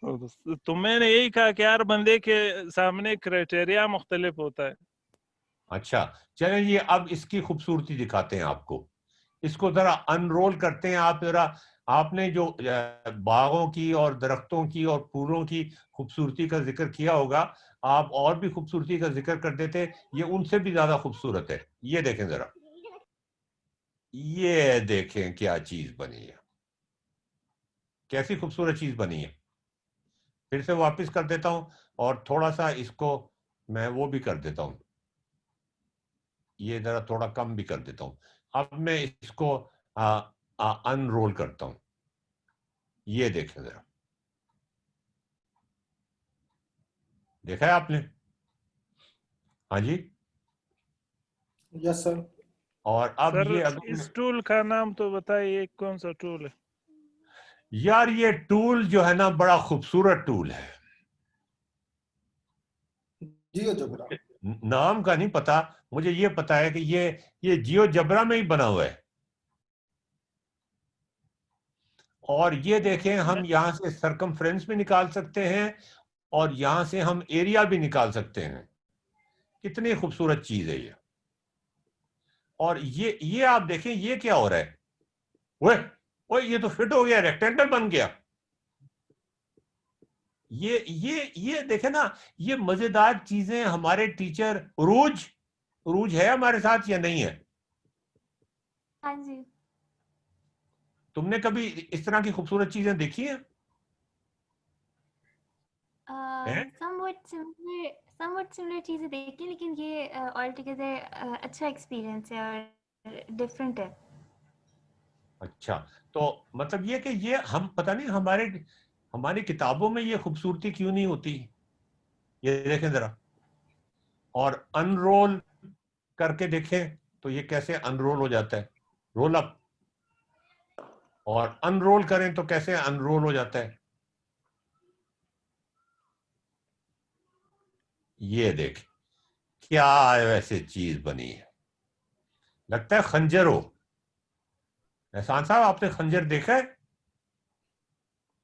[SPEAKER 2] तो मैंने यही कहा कि हर बंदे के सामने क्राइटेरिया मुख्तलिफ होता है।
[SPEAKER 4] अच्छा चलें, ये अब इसकी खूबसूरती दिखाते हैं आपको। इसको जरा अनरोल करते हैं आप जरा। आपने जो बागों की और दरख्तों की और फूलों की खूबसूरती का जिक्र किया होगा, आप और भी खूबसूरती का जिक्र कर देते, ये उनसे भी ज्यादा खूबसूरत है। ये देखें जरा, ये देखें क्या चीज बनी है, कैसी खूबसूरत चीज बनी है। फिर से वापस कर देता हूं और थोड़ा सा इसको मैं वो भी कर देता हूं, ये जरा थोड़ा कम भी कर देता हूं। अब मैं इसको अनरोल करता हूं, ये देखें जरा, देखा है आपने? हाँ जी,
[SPEAKER 6] यस सर।
[SPEAKER 4] और अब
[SPEAKER 2] सर
[SPEAKER 4] ये अगर
[SPEAKER 2] इस टूल का नाम तो बताइए, कौन सा टूल है?
[SPEAKER 4] यार ये टूल जो है ना बड़ा खूबसूरत टूल है।
[SPEAKER 6] जियोजेब्रा।
[SPEAKER 4] नाम का नहीं पता मुझे, ये पता है कि ये जियोजेब्रा में ही बना हुआ है। और ये देखें, हम यहां से सरकमफ्रेंस भी निकाल सकते हैं और यहां से हम एरिया भी निकाल सकते हैं। कितनी खूबसूरत चीज है ये। और ये आप देखें, ये क्या हो रहा है, वो ये तो फिट हो गया, रेक्टेंगल बन गया। ये देखे ना, ये मजेदार चीजें हमारे टीचर उरूज है हमारे साथ या नहीं है?
[SPEAKER 8] हाँ जी।
[SPEAKER 4] तुमने कभी इस तरह की खूबसूरत चीजें देखी हैं?
[SPEAKER 8] समवट सिमिलर चीजें देखी, लेकिन ये ऑल टुगेदर अच्छा एक्सपीरियंस है और डिफरेंट है।
[SPEAKER 4] अच्छा, तो मतलब ये कि ये हम पता नहीं हमारी किताबों में ये खूबसूरती क्यों नहीं होती। ये देखें जरा, और अनरोल करके देखें तो ये कैसे अनरोल हो जाता है, रोल अप, और अनरोल करें तो कैसे अनरोल हो जाता है। ये देख क्या वैसे चीज बनी है, लगता है खंजर हो। एहसान साहब, आपने खंजर देखा है?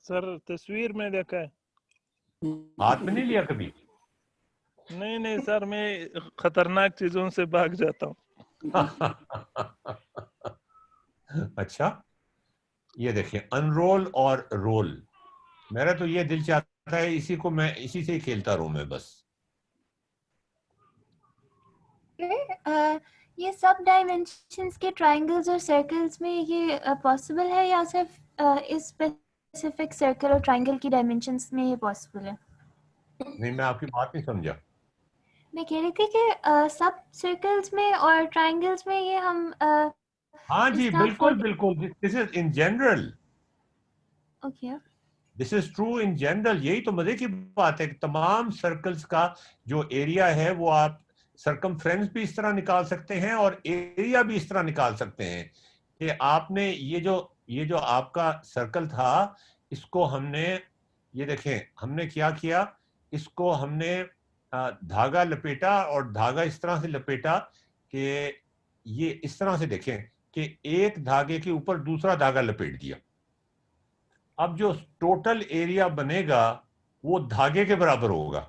[SPEAKER 2] सर तस्वीर में देखा है।
[SPEAKER 4] हाथ में नहीं लिया कभी?
[SPEAKER 2] नहीं नहीं सर, मैं खतरनाक चीजों से भाग जाता हूँ।
[SPEAKER 4] अच्छा, ये देखिए अनरोल और रोल। मेरा तो ये दिल चाहता है इसी को मैं इसी से ही खेलता रहूं मैं बस।
[SPEAKER 8] ये सब डायमेंशंस के ट्रायंगल्स और सर्कल्स में ये पॉसिबल है, या सिर्फ इस स्पेसिफिक सर्कल और ट्रायंगल की डायमेंशंस में ये पॉसिबल है?
[SPEAKER 4] नहीं, मैं आपकी बात नहीं समझा।
[SPEAKER 8] मैं कह रही थी कि सब सर्कल्स में और ट्रायंगल्स में ये हम
[SPEAKER 4] हाँ जी,
[SPEAKER 8] इसका
[SPEAKER 4] बिल्कुल बिल्कुल, this is in general,
[SPEAKER 8] okay.
[SPEAKER 4] This is true in general. यही तो मजे की बात है कि तमाम सर्कल्स का जो एरिया है वो आप सरकमफ्रेंस भी इस तरह निकाल सकते हैं और एरिया भी इस तरह निकाल सकते हैं कि आपने ये जो आपका सर्कल था, इसको हमने, ये देखें हमने क्या किया, इसको हमने धागा लपेटा और धागा इस तरह से लपेटा कि ये इस तरह से देखें कि एक धागे के ऊपर दूसरा धागा लपेट दिया। अब जो टोटल एरिया बनेगा वो धागे के बराबर होगा,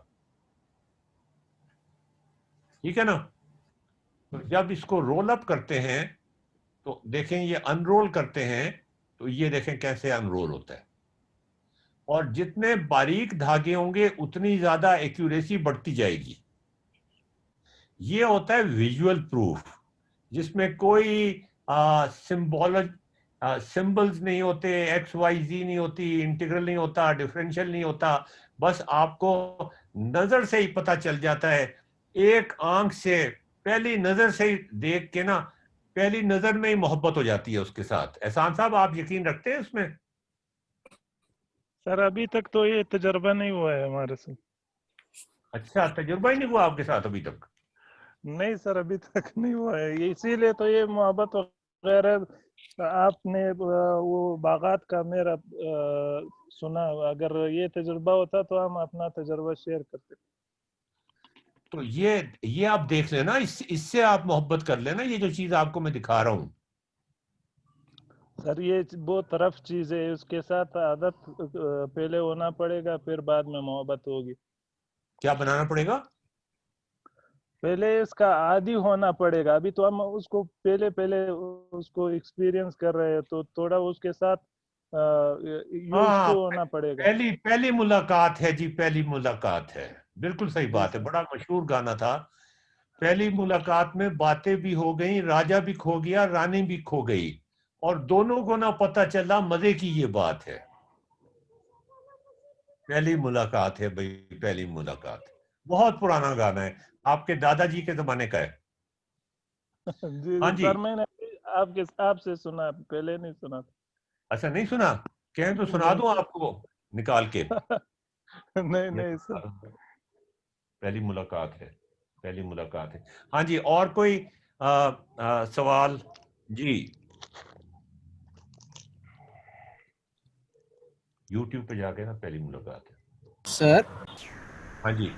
[SPEAKER 4] ठीक है ना? तो जब इसको रोल अप करते हैं तो देखें, ये अनरोल करते हैं तो ये देखें कैसे अनरोल होता है। और जितने बारीक धागे होंगे उतनी ज्यादा एक्यूरेसी बढ़ती जाएगी। ये होता है विजुअल प्रूफ, जिसमें कोई सिंबल्स नहीं होते, एक्स वाई जी नहीं होती, इंटीग्रल नहीं होता, डिफरेंशियल नहीं होता। बस आपको नजर से ही पता चल जाता है, एक आंख से पहली नजर से ही देख के ना, पहली नजर में ही मोहब्बत हो जाती है उसके साथ। एहसान साहब, आप यकीन रखते हैं उसमें?
[SPEAKER 2] सर अभी तक तो ये तजर्बा नहीं हुआ है हमारे से।
[SPEAKER 4] अच्छा, तजुर्बा ही नहीं हुआ आपके साथ अभी तक?
[SPEAKER 2] नहीं सर, अभी तक नहीं हुआ है, ये इसीलिए तो ये मोहब्बत वगैरह आपने वो बागात का मेरा सुना। अगर ये तजुर्बा होता तो हम अपना तजुर्बा शेयर करते।
[SPEAKER 4] तो ये आप देख लेना, इससे आप मोहब्बत कर लेना। ये जो चीज आपको मैं दिखा रहा हूं,
[SPEAKER 2] सर ये बहुत रफ चीज है, उसके साथ आदत पहले होना पड़ेगा, फिर बाद में मोहब्बत होगी।
[SPEAKER 1] क्या बनाना पड़ेगा?
[SPEAKER 2] पहले इसका आदी होना पड़ेगा। अभी तो हम उसको पहले पहले उसको एक्सपीरियंस कर रहे हैं, तो थोड़ा उसके साथ यूज टू होना पड़ेगा।
[SPEAKER 1] पहली पहली मुलाकात है जी, पहली मुलाकात है, बिल्कुल सही बात है। बड़ा मशहूर गाना था, पहली मुलाकात में बातें भी हो गई, राजा भी खो गया, रानी भी खो गई, और दोनों को ना पता चला, मजे की ये बात है। पहली मुलाकात है भाई, पहली मुलाकात। बहुत पुराना गाना है, आपके दादाजी के जमाने का है।
[SPEAKER 2] जी
[SPEAKER 1] हाँ जी।
[SPEAKER 2] सर, मैंने आपसे सुना, पहले नहीं सुना था।
[SPEAKER 1] अच्छा, नहीं सुना? कहें तो सुना दूं आपको निकाल के?
[SPEAKER 2] नहीं सर।
[SPEAKER 1] पहली मुलाकात है, पहली मुलाकात है। हाँ जी, और कोई सवाल? जी, YouTube पे जाके ना पहली मुलाकात है।
[SPEAKER 10] सर,
[SPEAKER 1] हाँ जी।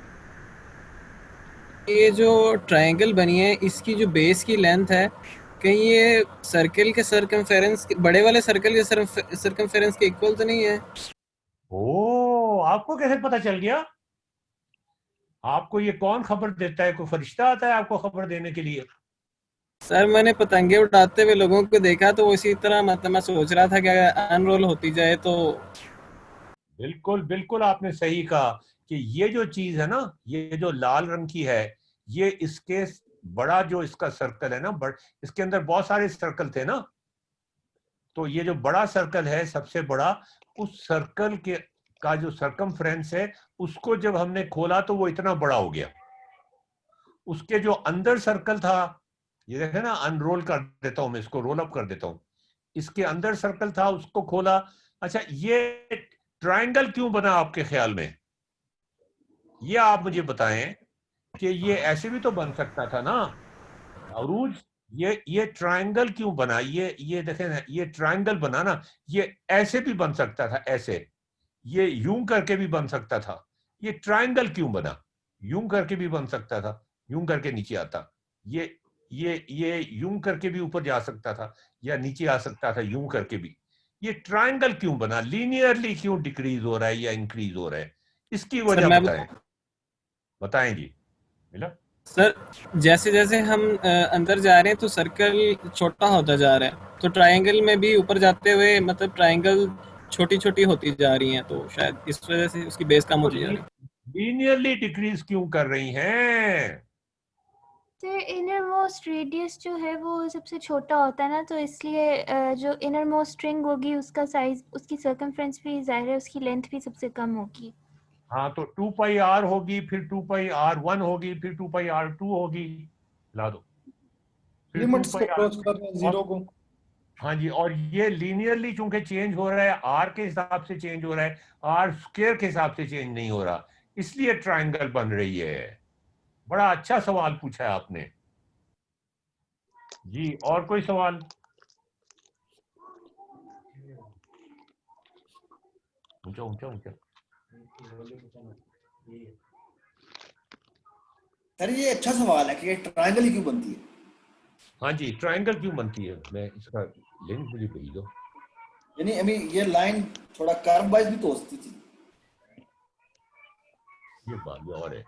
[SPEAKER 10] ये जो ट्रायंगल बनी है, इसकी जो बेस की लेंथ है, कहीं ये सर्कल के सरकमफेरेंस, बड़े वाले सर्कल के सरकमफेरेंस के इक्वल तो नहीं है?
[SPEAKER 1] ओ, आपको कैसे पता चल गया? आपको ये कौन खबर देता है? कोई फरिश्ता आता है आपको खबर देने के लिए?
[SPEAKER 10] सर, मैंने पतंगे उड़ाते हुए लोगों को देखा, तो इसी तरह मतलब मैं सोच रहा था कि अगर अनरोल होती जाए तो।
[SPEAKER 1] बिल्कुल बिल्कुल, आपने सही कहा कि ये जो चीज है ना, ये जो लाल रंग की है, ये इसके बड़ा जो इसका सर्कल है ना, इसके अंदर बहुत सारे सर्कल थे ना, तो ये जो बड़ा सर्कल है सबसे बड़ा, उस सर्कल के का जो सरकमफ्रेंस है, उसको जब हमने खोला तो वो इतना बड़ा हो गया। उसके जो अंदर सर्कल था, ये देखे ना, अनरोल कर देता हूं मैं इसको, रोल अप कर देता हूं, इसके अंदर सर्कल था, उसको खोला। अच्छा, ये ट्रायंगल क्यों बना आपके ख्याल में? ये आप मुझे बताएं कि ये ऐसे भी तो बन सकता था ना अरूज। ये ट्रायंगल क्यों बना? ये देखें ना, ये ट्रायंगल बना ना, ये ऐसे भी बन सकता था, ऐसे, ये यूं करके भी बन सकता था। ये ट्रायंगल क्यों बना? यूं करके भी बन सकता था, यूं करके नीचे आता, ये यूं करके भी ऊपर जा सकता था, या नीचे आ सकता था यूं करके भी। ये ट्रायंगल क्यों बना? लीनियरली क्यों डिक्रीज हो रहा है या इंक्रीज हो रहा है? इसकी
[SPEAKER 10] सर
[SPEAKER 1] वजह
[SPEAKER 10] मैं
[SPEAKER 1] बताएं, बताएं जी। मिला?
[SPEAKER 10] सर, जैसे जैसे हम अंदर जा रहे हैं तो सर्कल छोटा होता जा रहा है, तो ट्रायंगल में भी ऊपर जाते हुए मतलब ट्रायंगल छोटी छोटी होती जा रही हैं, तो शायद इस वजह से उसकी बेस कम होती जा रही है।
[SPEAKER 1] लीनियरली डिक्रीज क्यों कर रही हैं?
[SPEAKER 8] सर इनर मोस्ट रेडियस जो है वो सबसे छोटा होता है ना, तो इसलिए जो इनर मोस्ट स्ट्रिंग होगी उसका साइज, उसकी सर्कमफ्रेंस भी ज़ाहिर है उसकी लेंथ भी सबसे कम होगी।
[SPEAKER 1] हाँ, तो 2πr होगी, फिर 2πr1 होगी, फिर 2πr2 होगी, ला दो, फिर
[SPEAKER 6] लिमिट्स को
[SPEAKER 1] 2πr।
[SPEAKER 6] क्रॉस कर रहे हैं जीरो को।
[SPEAKER 1] हाँ जी, और ये लीनियरली चूंकि चेंज हो रहा है, आर के हिसाब से चेंज हो रहा है, आर स्क्वायर के हिसाब से चेंज नहीं हो रहा, इसलिए ट्रायंगल बन रही है। बड़ा अच्छा सवाल पूछा है आपने जी। और कोई सवाल? ऊंचा ऊंचा ऊंचा।
[SPEAKER 3] सर ये अच्छा सवाल है कि ट्रायंगल ही क्यों बनती है?
[SPEAKER 1] हाँ जी, ट्रायंगल क्यों बनती है? मैं इसका लिंक मुझे भेज दो।
[SPEAKER 3] यानी अभी ये लाइन थोड़ा कर्व वाइज भी तो होती थी।
[SPEAKER 1] ये बात और है।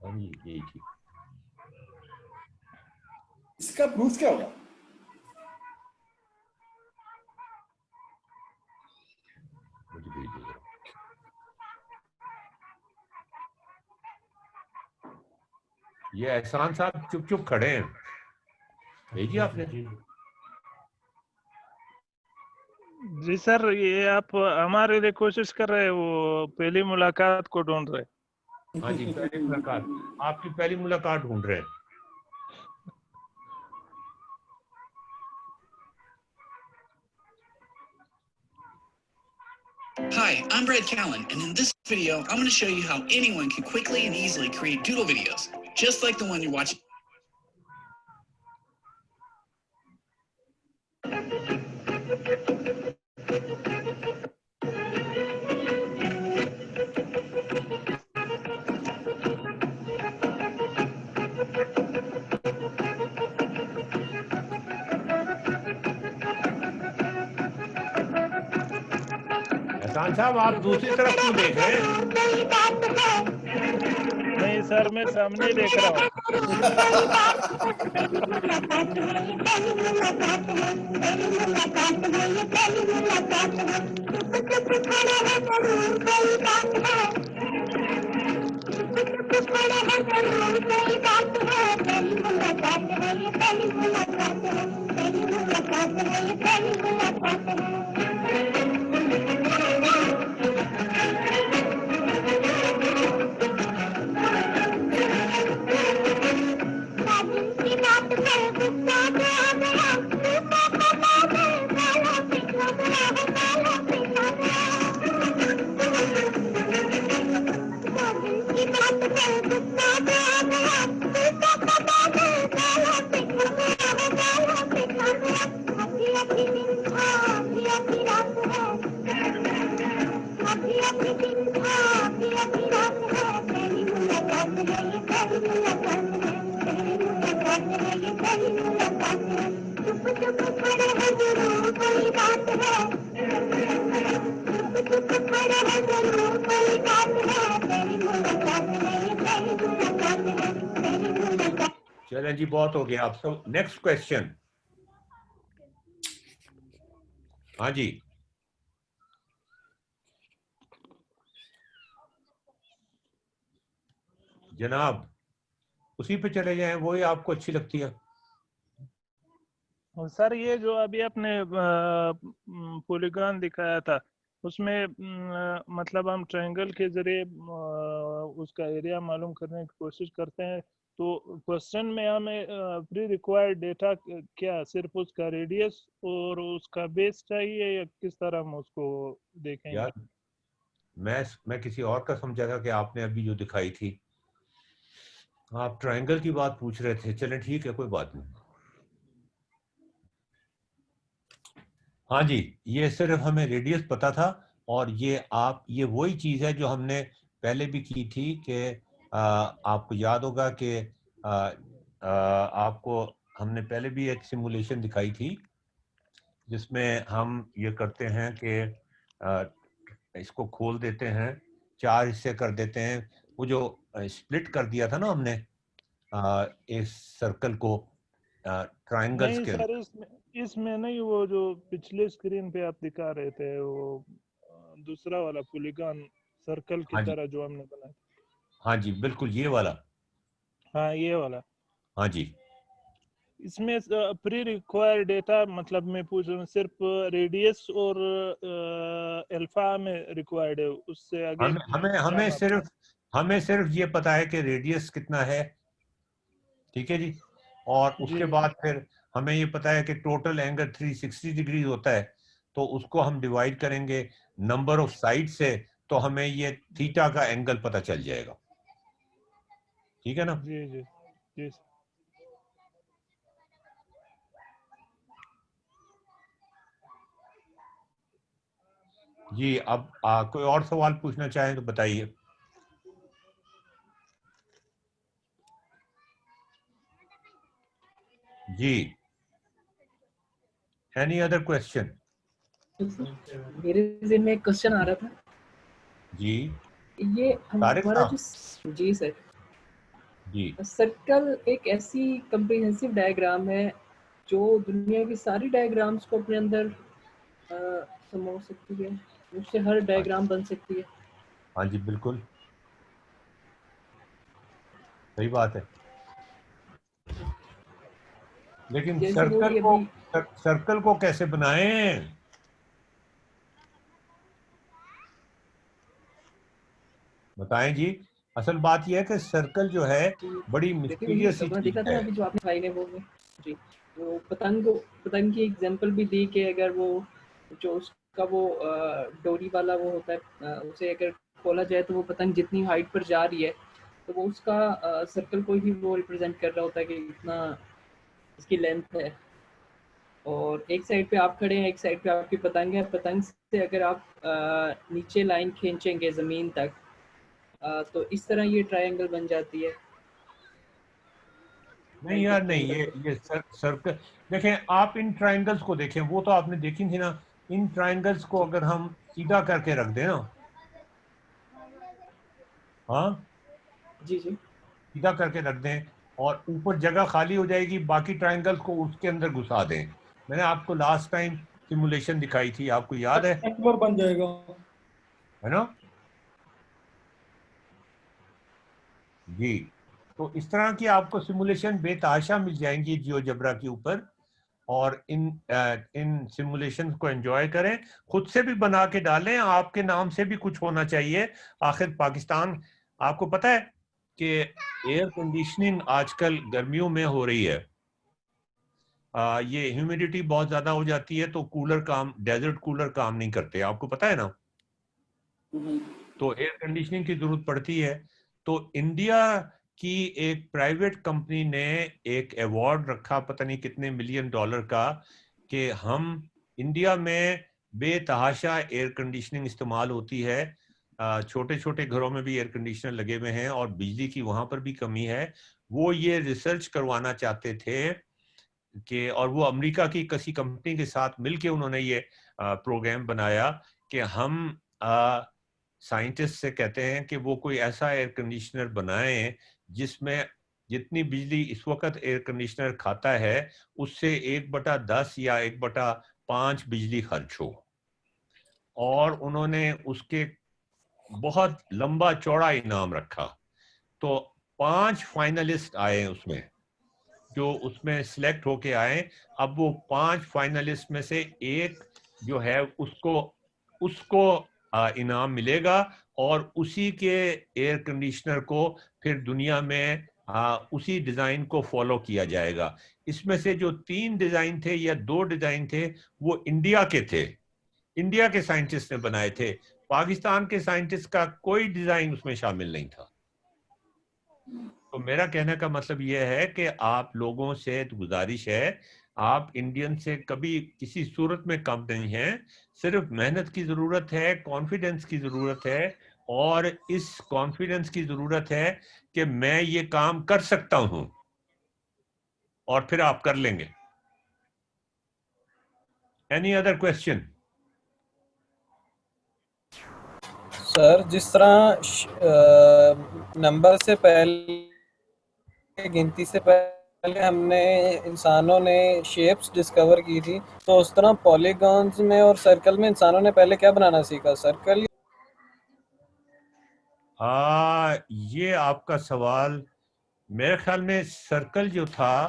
[SPEAKER 1] हाँ जी, यही थी।
[SPEAKER 3] इसका प्रूफ क्या होगा?
[SPEAKER 1] मुझे भेज दो। ये एहसान साहब चुप चुप खड़े हैं, भेजिए आपने।
[SPEAKER 2] जी सर, ये आप हमारे लिए कोशिश कर रहे हैं, वो पहली मुलाकात को ढूंढ रहे हैं।
[SPEAKER 1] हाँ जी, पहली मुलाकात, आपकी पहली मुलाकात ढूंढ रहे हैं।
[SPEAKER 11] Hi, I'm Brad Callen, and in this video, I'm going to show you how anyone can quickly and easily create doodle videos, just like the one you're watching.
[SPEAKER 1] Hasan साहब आप दूसरी तरफ क्यों देख रहे हैं?
[SPEAKER 2] नहीं सर, मैं सामने देख रहा हूँ।
[SPEAKER 1] चलें जी, बहुत हो गया। आप सब नेक्स्ट क्वेश्चन। हाँ जी, जनाब उसी पे चले जाएं, वही आपको अच्छी लगती है।
[SPEAKER 2] सर ये जो अभी आपने पॉलीगॉन दिखाया था, उसमें मतलब हम ट्रायंगल के जरिए उसका एरिया मालूम करने की कोशिश करते हैं। तो क्वेश्चन में हमें प्री रिक्वायर्ड डेटा क्या सिर्फ उसका रेडियस और उसका बेस चाहिए, या किस तरह हम उसको देखेंगे?
[SPEAKER 1] यार मैं किसी और का समझा था कि आपने अभी जो दिखाई थी, आप ट्रायंगल की बात पूछ रहे थे। चलें ठीक है, कोई बात नहीं। हाँ जी, ये सिर्फ हमें रेडियस पता था, और ये वही चीज है जो हमने पहले भी की थी कि आपको याद होगा कि आपको हमने पहले भी एक सिमुलेशन दिखाई थी जिसमें हम ये करते हैं कि इसको खोल देते हैं, 4 हिस्से कर देते हैं। वो जो स्प्लिट कर दिया था ना हमने इस सर्कल को ट्रायंगल्स
[SPEAKER 2] नहीं
[SPEAKER 1] के
[SPEAKER 2] सर,
[SPEAKER 1] अंदर।
[SPEAKER 2] इसमें नहीं, वो जो पिछले स्क्रीन पे आप दिखा रहे थे, वो दूसरा वाला पॉलीगॉन सर्कल की
[SPEAKER 1] हाँ जी,
[SPEAKER 2] तरह जो हमने बनाया।
[SPEAKER 1] हाँ जी, बिल्कुल ये वाला।
[SPEAKER 2] हाँ ये वाला।
[SPEAKER 1] हाँ जी,
[SPEAKER 2] इसमें प्री रिक्वायर्ड डेटा, मतलब मैं पूछ रहा हूँ सिर्फ रेडियस और अल्फा में रिक्वायर्ड है, उससे आगे
[SPEAKER 1] हमें हमें
[SPEAKER 2] क्या
[SPEAKER 1] हमें
[SPEAKER 2] माप?
[SPEAKER 1] सिर्फ हमें सिर्फ ये पता है कि रेडियस कितना है, ठीक है जी। और
[SPEAKER 2] जी
[SPEAKER 1] उसके
[SPEAKER 2] जी
[SPEAKER 1] बाद फिर हमें ये पता है कि टोटल एंगल 360 डिग्री होता है, तो उसको हम डिवाइड करेंगे नंबर ऑफ साइड से, तो हमें ये थीटा का एंगल पता चल जाएगा, ठीक है ना।
[SPEAKER 2] जी जी जी।
[SPEAKER 1] जी, अब कोई और सवाल पूछना चाहें तो बताइए। जी, एनी अदर क्वेश्चन?
[SPEAKER 12] मेरे ज़हन में एक क्वेश्चन आ रहा था।
[SPEAKER 1] जी,
[SPEAKER 12] ये
[SPEAKER 1] तारिक
[SPEAKER 12] हमारा
[SPEAKER 1] साहब।
[SPEAKER 12] जो जी सर,
[SPEAKER 1] जी,
[SPEAKER 12] सर्कल एक ऐसी कम्प्रिहेंसिव डायग्राम है जो दुनिया की सारी डायग्राम्स को अपने अंदर समो सकती है, उससे हर डायग्राम बन सकती है।
[SPEAKER 1] हाँ जी, बिल्कुल सही बात है। लेकिन
[SPEAKER 12] जैसे वो भी अभी
[SPEAKER 1] सर्कल को कैसे बनाएं? बताएं जी। असल बात यह है कि सर्कल जो है बड़ी
[SPEAKER 12] देखिए वही
[SPEAKER 1] मिस्टीरियस सी
[SPEAKER 12] मैं
[SPEAKER 1] चीज
[SPEAKER 12] देखा था
[SPEAKER 1] है।
[SPEAKER 12] अभी जो आपने भाई ने वो जी, वो पतंग की एग्जांपल भी दी कि अगर वो जो उसका वो डोरी वाला वो होता है, उसे अगर खोला जाए तो वो पतंग जितनी हाइट पर जा रही है तो वो उसका सर्कल को ही वो रिप्रेजेंट कर रहा होता है कि इतना इसकी लेंथ है। और एक साइड पे आप खड़े हैं, एक साइड पे आपकी पतंग है। पतंग से अगर आप नीचे लाइन खींचेंगे ज़मीन तक, तो इस तरह ये ट्रायंगल बन जाती है।
[SPEAKER 1] नहीं यार, नहीं, ये सर्कल देखें। आप इन ट्रायंगल्स को देखें, वो तो आपने देखी थी ना। इन ट्रायंगल्स को अगर हम
[SPEAKER 4] सीधा करके रख दें ना। हाँ
[SPEAKER 12] जी जी
[SPEAKER 4] सीधा करके रख दें और ऊपर जगह खाली हो जाएगी, बाकी ट्रायंगल्स को उसके अंदर घुसा दें। मैंने आपको लास्ट टाइम सिमुलेशन दिखाई थी, आपको याद है?
[SPEAKER 6] रेक्टेंगुलर बन जाएगा,
[SPEAKER 4] है ना जी। तो इस तरह की आपको सिमुलेशन बेतहाशा मिल जाएंगी जियोजेब्रा के ऊपर, और इन सिमुलेशन को एंजॉय करें, खुद से भी बना के डालें, आपके नाम से भी कुछ होना चाहिए। आखिर पाकिस्तान, आपको पता है कि एयर कंडीशनिंग आजकल गर्मियों में हो रही है, ये ह्यूमिडिटी बहुत ज्यादा हो जाती है तो कूलर काम, डेजर्ट कूलर काम नहीं करते, आपको पता है ना। तो एयर कंडीशनिंग की जरूरत पड़ती है। तो इंडिया की एक प्राइवेट कंपनी ने एक अवार्ड रखा, पता नहीं कितने $1 मिलियन का, कि हम इंडिया में बेतहाशा एयर कंडीशनिंग इस्तेमाल होती है, छोटे छोटे घरों में भी एयर कंडीशनर लगे हुए हैं और बिजली की वहां पर भी कमी है। वो ये रिसर्च करवाना चाहते थे कि, और वो अमेरिका की किसी कंपनी के साथ मिलके उन्होंने ये प्रोग्राम बनाया कि हम साइंटिस्ट से कहते हैं कि वो कोई ऐसा एयर कंडीशनर बनाएं जिसमें जितनी बिजली इस वक्त एयर कंडीशनर खाता है उससे 1/10 या 1/5 बिजली खर्च हो। और उन्होंने उसके बहुत लंबा चौड़ा इनाम रखा। तो 5 फाइनलिस्ट आए उसमें, जो उसमें सिलेक्ट होके आए। अब वो 5 फाइनलिस्ट में से एक जो है उसको इनाम मिलेगा, और उसी के एयर कंडीशनर को फिर दुनिया में उसी डिजाइन को फॉलो किया जाएगा। इसमें से जो 3 डिजाइन थे या 2 डिजाइन थे वो इंडिया के थे, इंडिया के साइंटिस्ट ने बनाए थे, पाकिस्तान के साइंटिस्ट का कोई डिजाइन उसमें शामिल नहीं था। तो मेरा कहने का मतलब यह है कि आप लोगों से गुजारिश है, आप इंडियन से कभी किसी सूरत में कम नहीं है, सिर्फ मेहनत की जरूरत है, कॉन्फिडेंस की जरूरत है, और इस कॉन्फिडेंस की जरूरत है कि मैं ये काम कर सकता हूं, और फिर आप कर लेंगे। Any other question?
[SPEAKER 10] सर जिस तरह नंबर से पहले, गिनती से पहले हमने इंसानों ने शेप्स डिस्कवर की थी, तो उस तरह पॉलीगॉन्स में और सर्कल में इंसानों ने पहले क्या बनाना सीखा, सर्कल?
[SPEAKER 4] ये आपका सवाल, मेरे ख्याल में सर्कल जो था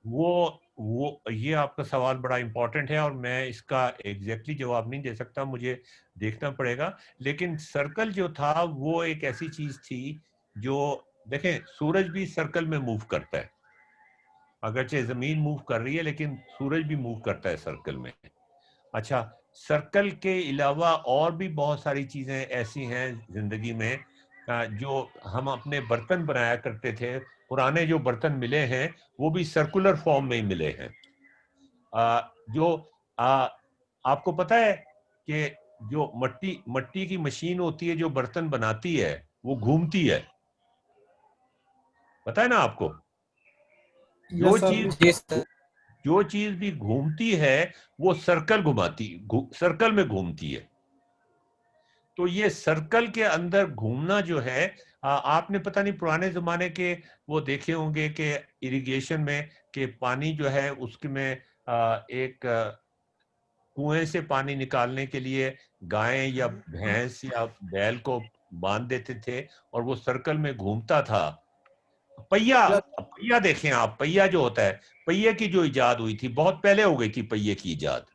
[SPEAKER 4] वो ये आपका सवाल बड़ा इंपॉर्टेंट है, और मैं इसका एग्जैक्टली जवाब नहीं दे सकता, मुझे देखना पड़ेगा। लेकिन सर्कल जो था वो एक ऐसी चीज थी जो, देखें, सूरज भी सर्कल में मूव करता है, अगरचे जमीन मूव कर रही है लेकिन सूरज भी मूव करता है सर्कल में। अच्छा, सर्कल के अलावा और भी बहुत सारी चीजें ऐसी हैं जिंदगी में, जो हम अपने बर्तन बनाया करते थे, पुराने जो बर्तन मिले हैं वो भी सर्कुलर फॉर्म में ही मिले हैं। आपको पता है कि जो मट्टी की मशीन होती है जो बर्तन बनाती है वो घूमती है, पता है ना आपको? जो चीज भी घूमती है वो सर्कल में घूमती है। तो ये सर्कल के अंदर घूमना जो है, आपने पता नहीं पुराने जमाने के वो देखे होंगे कि इरिगेशन में कि पानी जो है उसमें एक कुएं से पानी निकालने के लिए गाय या भैंस या बैल को बांध देते थे और वो सर्कल में घूमता था। पहिया देखें आप, पहिया जो होता है, पहिए की जो इजाद हुई थी बहुत पहले हो गई थी पहिए की इजाद।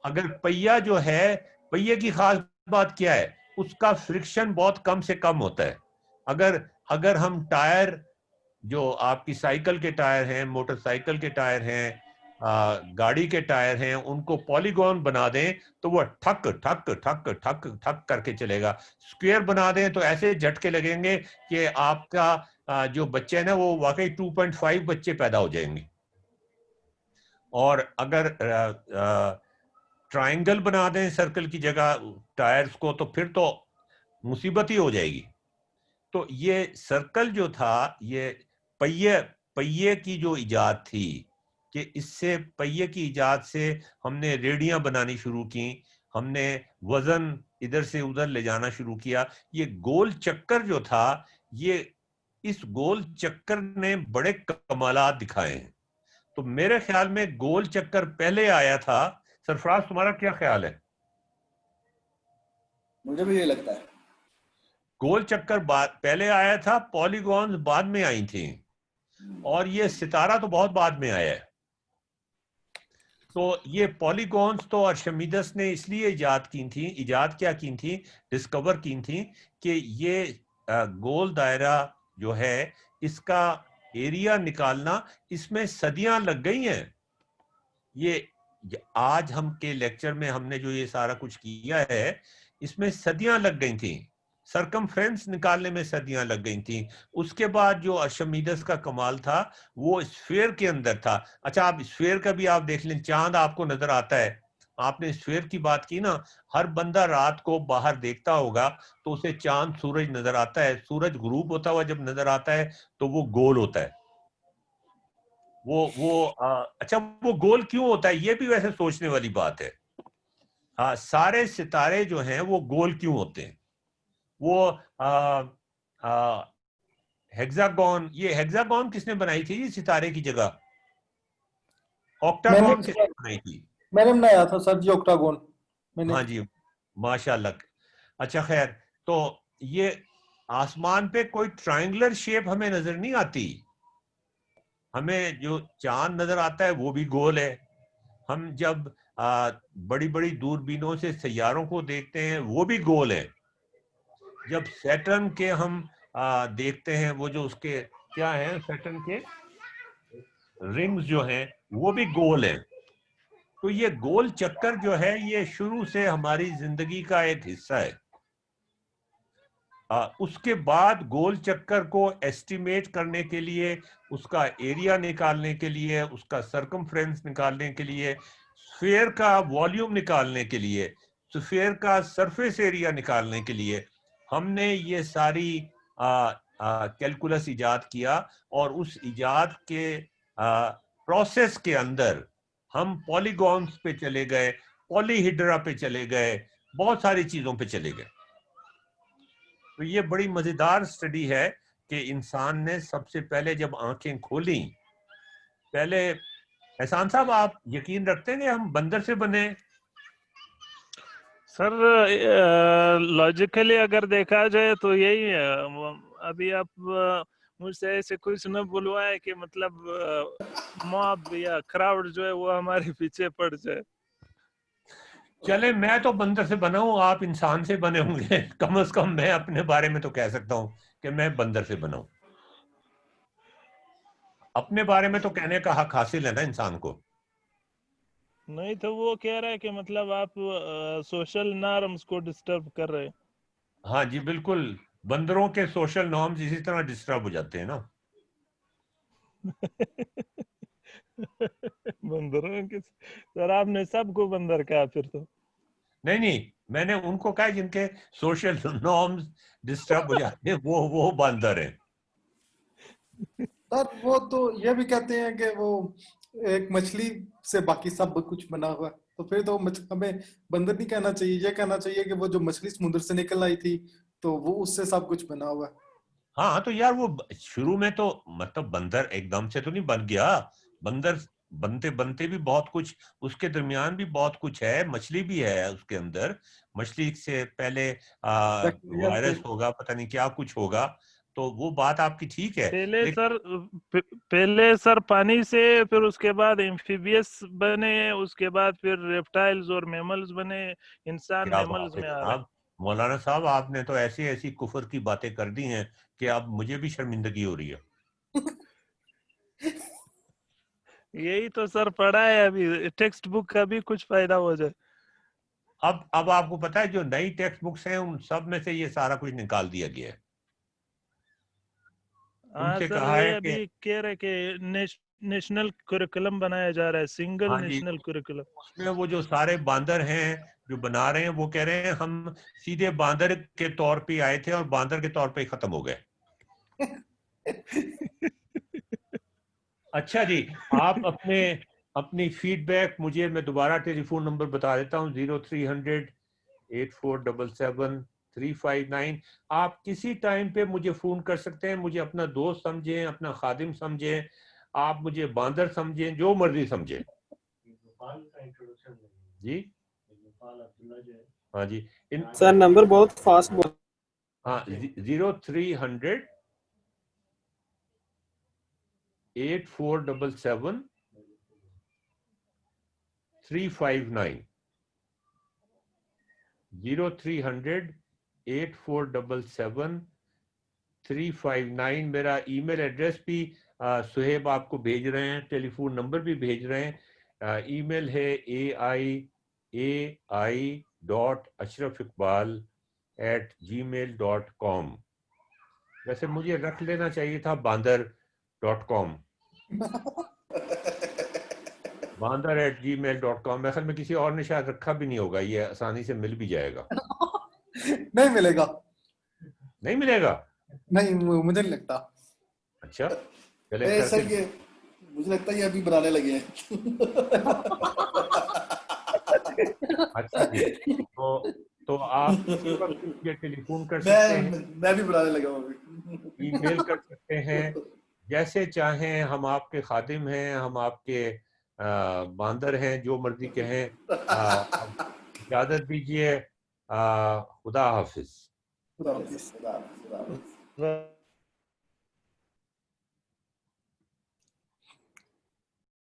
[SPEAKER 4] अगर पहिया जो है, पहिए की खास बात क्या है, उसका फ्रिक्शन बहुत कम से कम होता है। अगर हम टायर, जो आपकी साइकिल के टायर हैं, मोटरसाइकिल के टायर हैं, गाड़ी के टायर हैं, उनको पॉलीगॉन बना दें तो वो ठक ठक ठक ठक ठक करके चलेगा। स्क्वायर बना दें तो ऐसे झटके लगेंगे कि आपका जो बच्चे है ना वो वाकई 2.5 बच्चे पैदा हो जाएंगे। और अगर ट्रायंगल बना दें सर्कल की जगह टायर्स को तो फिर तो मुसीबत ही हो जाएगी। तो ये सर्कल जो था, ये पहिए की जो इजाद थी, कि इससे पहिए की इजाद से हमने रेडियां बनानी शुरू की, हमने वजन इधर से उधर ले जाना शुरू किया। ये गोल चक्कर जो था, ये इस गोल चक्कर ने बड़े कमालात दिखाए हैं। तो मेरे ख्याल में गोल चक्कर पहले आया था। सरफराज, तुम्हारा क्या ख्याल है?
[SPEAKER 3] मुझे भी ये लगता है
[SPEAKER 4] गोल चक्कर पहले आया था, पॉलीगॉन्स बाद में आई थी, और ये सितारा तो बहुत बाद में आया है। तो ये पॉलीगॉन्स तो आर्शिमिदस ने इसलिए इजाद क्या की थी, डिस्कवर की थी कि ये गोल दायरा जो है, इसका एरिया निकालना, इसमें सदियां लग गई हैं। ये आज हम के लेक्चर में हमने जो ये सारा कुछ किया है, इसमें सदियां लग गई थी, सरकमफ्रेंस निकालने में सदियां लग गई थी। उसके बाद जो आर्शिमिदस का कमाल था वो स्फीयर के अंदर था। अच्छा, आप स्फीयर का भी आप देख लें, चांद आपको नजर आता है। आपने स्फीयर की बात की ना, हर बंदा रात को बाहर देखता होगा तो उसे चांद सूरज नजर आता है। सूरज ग्रूप होता हुआ जब नजर आता है तो वो गोल होता है। अच्छा, वो गोल क्यों होता है, ये भी वैसे सोचने वाली बात है। हाँ, सारे सितारे जो हैं वो गोल क्यों होते हैं? वो हेक्सागोन, ये हेक्सागोन किसने बनाई थी ये सितारे की जगह? ऑक्टागोन किसने बनाई थी?
[SPEAKER 6] मैंने बनाया था सर जी, ऑक्टागोन मैंने।
[SPEAKER 4] हाँ जी, माशाल्लाह। अच्छा खैर, तो ये आसमान पे कोई ट्रायंगुलर शेप हमें नजर नहीं आती। हमें जो चांद नजर आता है वो भी गोल है। हम जब बड़ी बड़ी दूरबीनों से सैयारों को देखते हैं वो भी गोल है। जब सैटर्न के हम देखते हैं, वो जो उसके क्या है, सैटर्न के रिंग्स जो हैं वो भी गोल है। तो ये गोल चक्कर जो है ये शुरू से हमारी जिंदगी का एक हिस्सा है। उसके बाद गोल चक्कर को एस्टिमेट करने के लिए, उसका एरिया निकालने के लिए, उसका सरकमफ्रेंस निकालने के लिए, स्फीयर का वॉल्यूम निकालने के लिए, स्फीयर का सरफेस एरिया निकालने के लिए हमने ये सारी कैलकुलस इजाद किया। और उस इजाद के प्रोसेस के अंदर हम पॉलीगॉन्स पे चले गए, पॉलीहिड्रा पे चले गए, बहुत सारी चीजों पे चले गए। तो ये बड़ी मजेदार स्टडी है कि इंसान ने सबसे पहले जब आंखें खोली, पहले एहसान साहब आप यकीन रखते हैं कि हम बंदर से बने?
[SPEAKER 2] सर लॉजिकली अगर देखा जाए तो यही है। अभी आप मुझसे ऐसे कुछ न बुलवाए कि मतलब मॉब या क्राउड जो है वो हमारे पीछे पड़ जाए।
[SPEAKER 4] चले, मैं तो बंदर से बना हूं, आप इंसान से बने होंगे। कम से कम मैं अपने बारे में तो कह सकता हूं कि मैं बंदर से बना हूं। अपने बारे में तो कहने का हक हासिल है ना इंसान को।
[SPEAKER 2] नहीं तो वो कह रहा है कि मतलब आप सोशल नॉर्म्स को डिस्टर्ब कर रहे हैं।
[SPEAKER 4] हाँ जी बिल्कुल, बंदरों के सोशल नॉर्म्स इसी तरह डिस्टर्ब हो जाते हैं ना।
[SPEAKER 2] बंदरों के सर, आपने सबको बंदर कहा फिर तो।
[SPEAKER 4] नहीं, मैंने उनको कहा जिनके सोशल नॉर्म्स डिस्टर्ब हो जाते हैं, वो बंदर है।
[SPEAKER 6] सर वो तो ये भी कहते हैं कि वो एक मछली से बाकी सब कुछ बना हुआ है, तो फिर तो हमें बंदर नहीं कहना चाहिए, ये कहना चाहिए कि वो जो मछली समुद्र से निकल आई थी तो वो उससे सब कुछ बना हुआ है।
[SPEAKER 4] हाँ तो यार वो शुरू में तो मतलब बंदर एकदम से तो नहीं बन गया। बंदर बनते बनते भी बहुत कुछ, उसके दरमियान भी बहुत कुछ है। मछली भी है उसके अंदर। मछली से पहले वायरस होगा, पता नहीं क्या कुछ होगा। तो वो बात आपकी ठीक है।
[SPEAKER 2] पहले सर पानी से, फिर उसके बाद एम्फीबियस बने, उसके बाद फिर रेप्टाइल्स और मैमल्स बने, इंसान मैमल्स में आ रहा है।
[SPEAKER 4] मौलाना साहब आपने तो ऐसी ऐसी कुफर की बातें कर दी हैं कि अब मुझे भी शर्मिंदगी हो रही है।
[SPEAKER 2] यही तो सर पढ़ा है, अभी टेक्स्ट बुक का भी कुछ फायदा हो जाए।
[SPEAKER 4] अब आपको पता है जो नई टेक्स्ट बुक्स हैं उन सब में से ये सारा कुछ निकाल दिया गया है। उनसे कहा है कि
[SPEAKER 2] कह रहे कि नेशनल करिकुलम बनाया जा रहा है, सिंगल नेशनल करिकुलम।
[SPEAKER 4] उसमें वो जो सारे बांदर हैं जो बना रहे हैं वो कह रहे हैं हम सीधे बांदर के तौर पे आए थे और बांदर के तौर पे खत्म हो गए। अच्छा जी, आप अपने अपनी फीडबैक मुझे, मैं दोबारा टेलीफोन नंबर बता देता हूँ, 0300 8477 359। आप किसी टाइम पे मुझे फोन कर सकते हैं, मुझे अपना दोस्त समझें, अपना खादिम समझें, आप मुझे बांदर समझें, जो मर्जी समझें। जी हाँ जी,
[SPEAKER 10] सर नंबर बहुत फास्ट बोल।
[SPEAKER 4] हाँ, 0300 8477 359, 0300 8477 359। मेरा ईमेल एड्रेस भी सुहेब आपको भेज रहे हैं, टेलीफोन नंबर भी भेज रहे हैं। ईमेल है ai.ashrafiqbal@gmail.com। वैसे मुझे रख लेना चाहिए था बांदर.com, बांदर@gmail.com। मैं ख्याल में किसी और ने शायद रखा भी नहीं होगा, ये आसानी से मिल भी जाएगा।
[SPEAKER 6] नहीं मिलेगा।
[SPEAKER 4] नहीं मिलेगा?
[SPEAKER 6] नहीं, मुझे नहीं लगता।
[SPEAKER 4] अच्छा चले
[SPEAKER 3] सर, ये मुझे लगता है ये अभी बनाने लगे हैं।
[SPEAKER 4] अच्छा जी, तो आप किसी वक्त मुझे टेलीफोन कर सकते हैं,
[SPEAKER 3] मैं भी बनाने लगा हूं अभी।
[SPEAKER 4] ईमेल कर सकते हैं, जैसे चाहें। हम आपके खादिम हैं, हम आपके बांदर हैं, जो मर्जी कहें। इजाजत दीजिए, खुदा हाफिज।
[SPEAKER 3] खुदा हाफिज।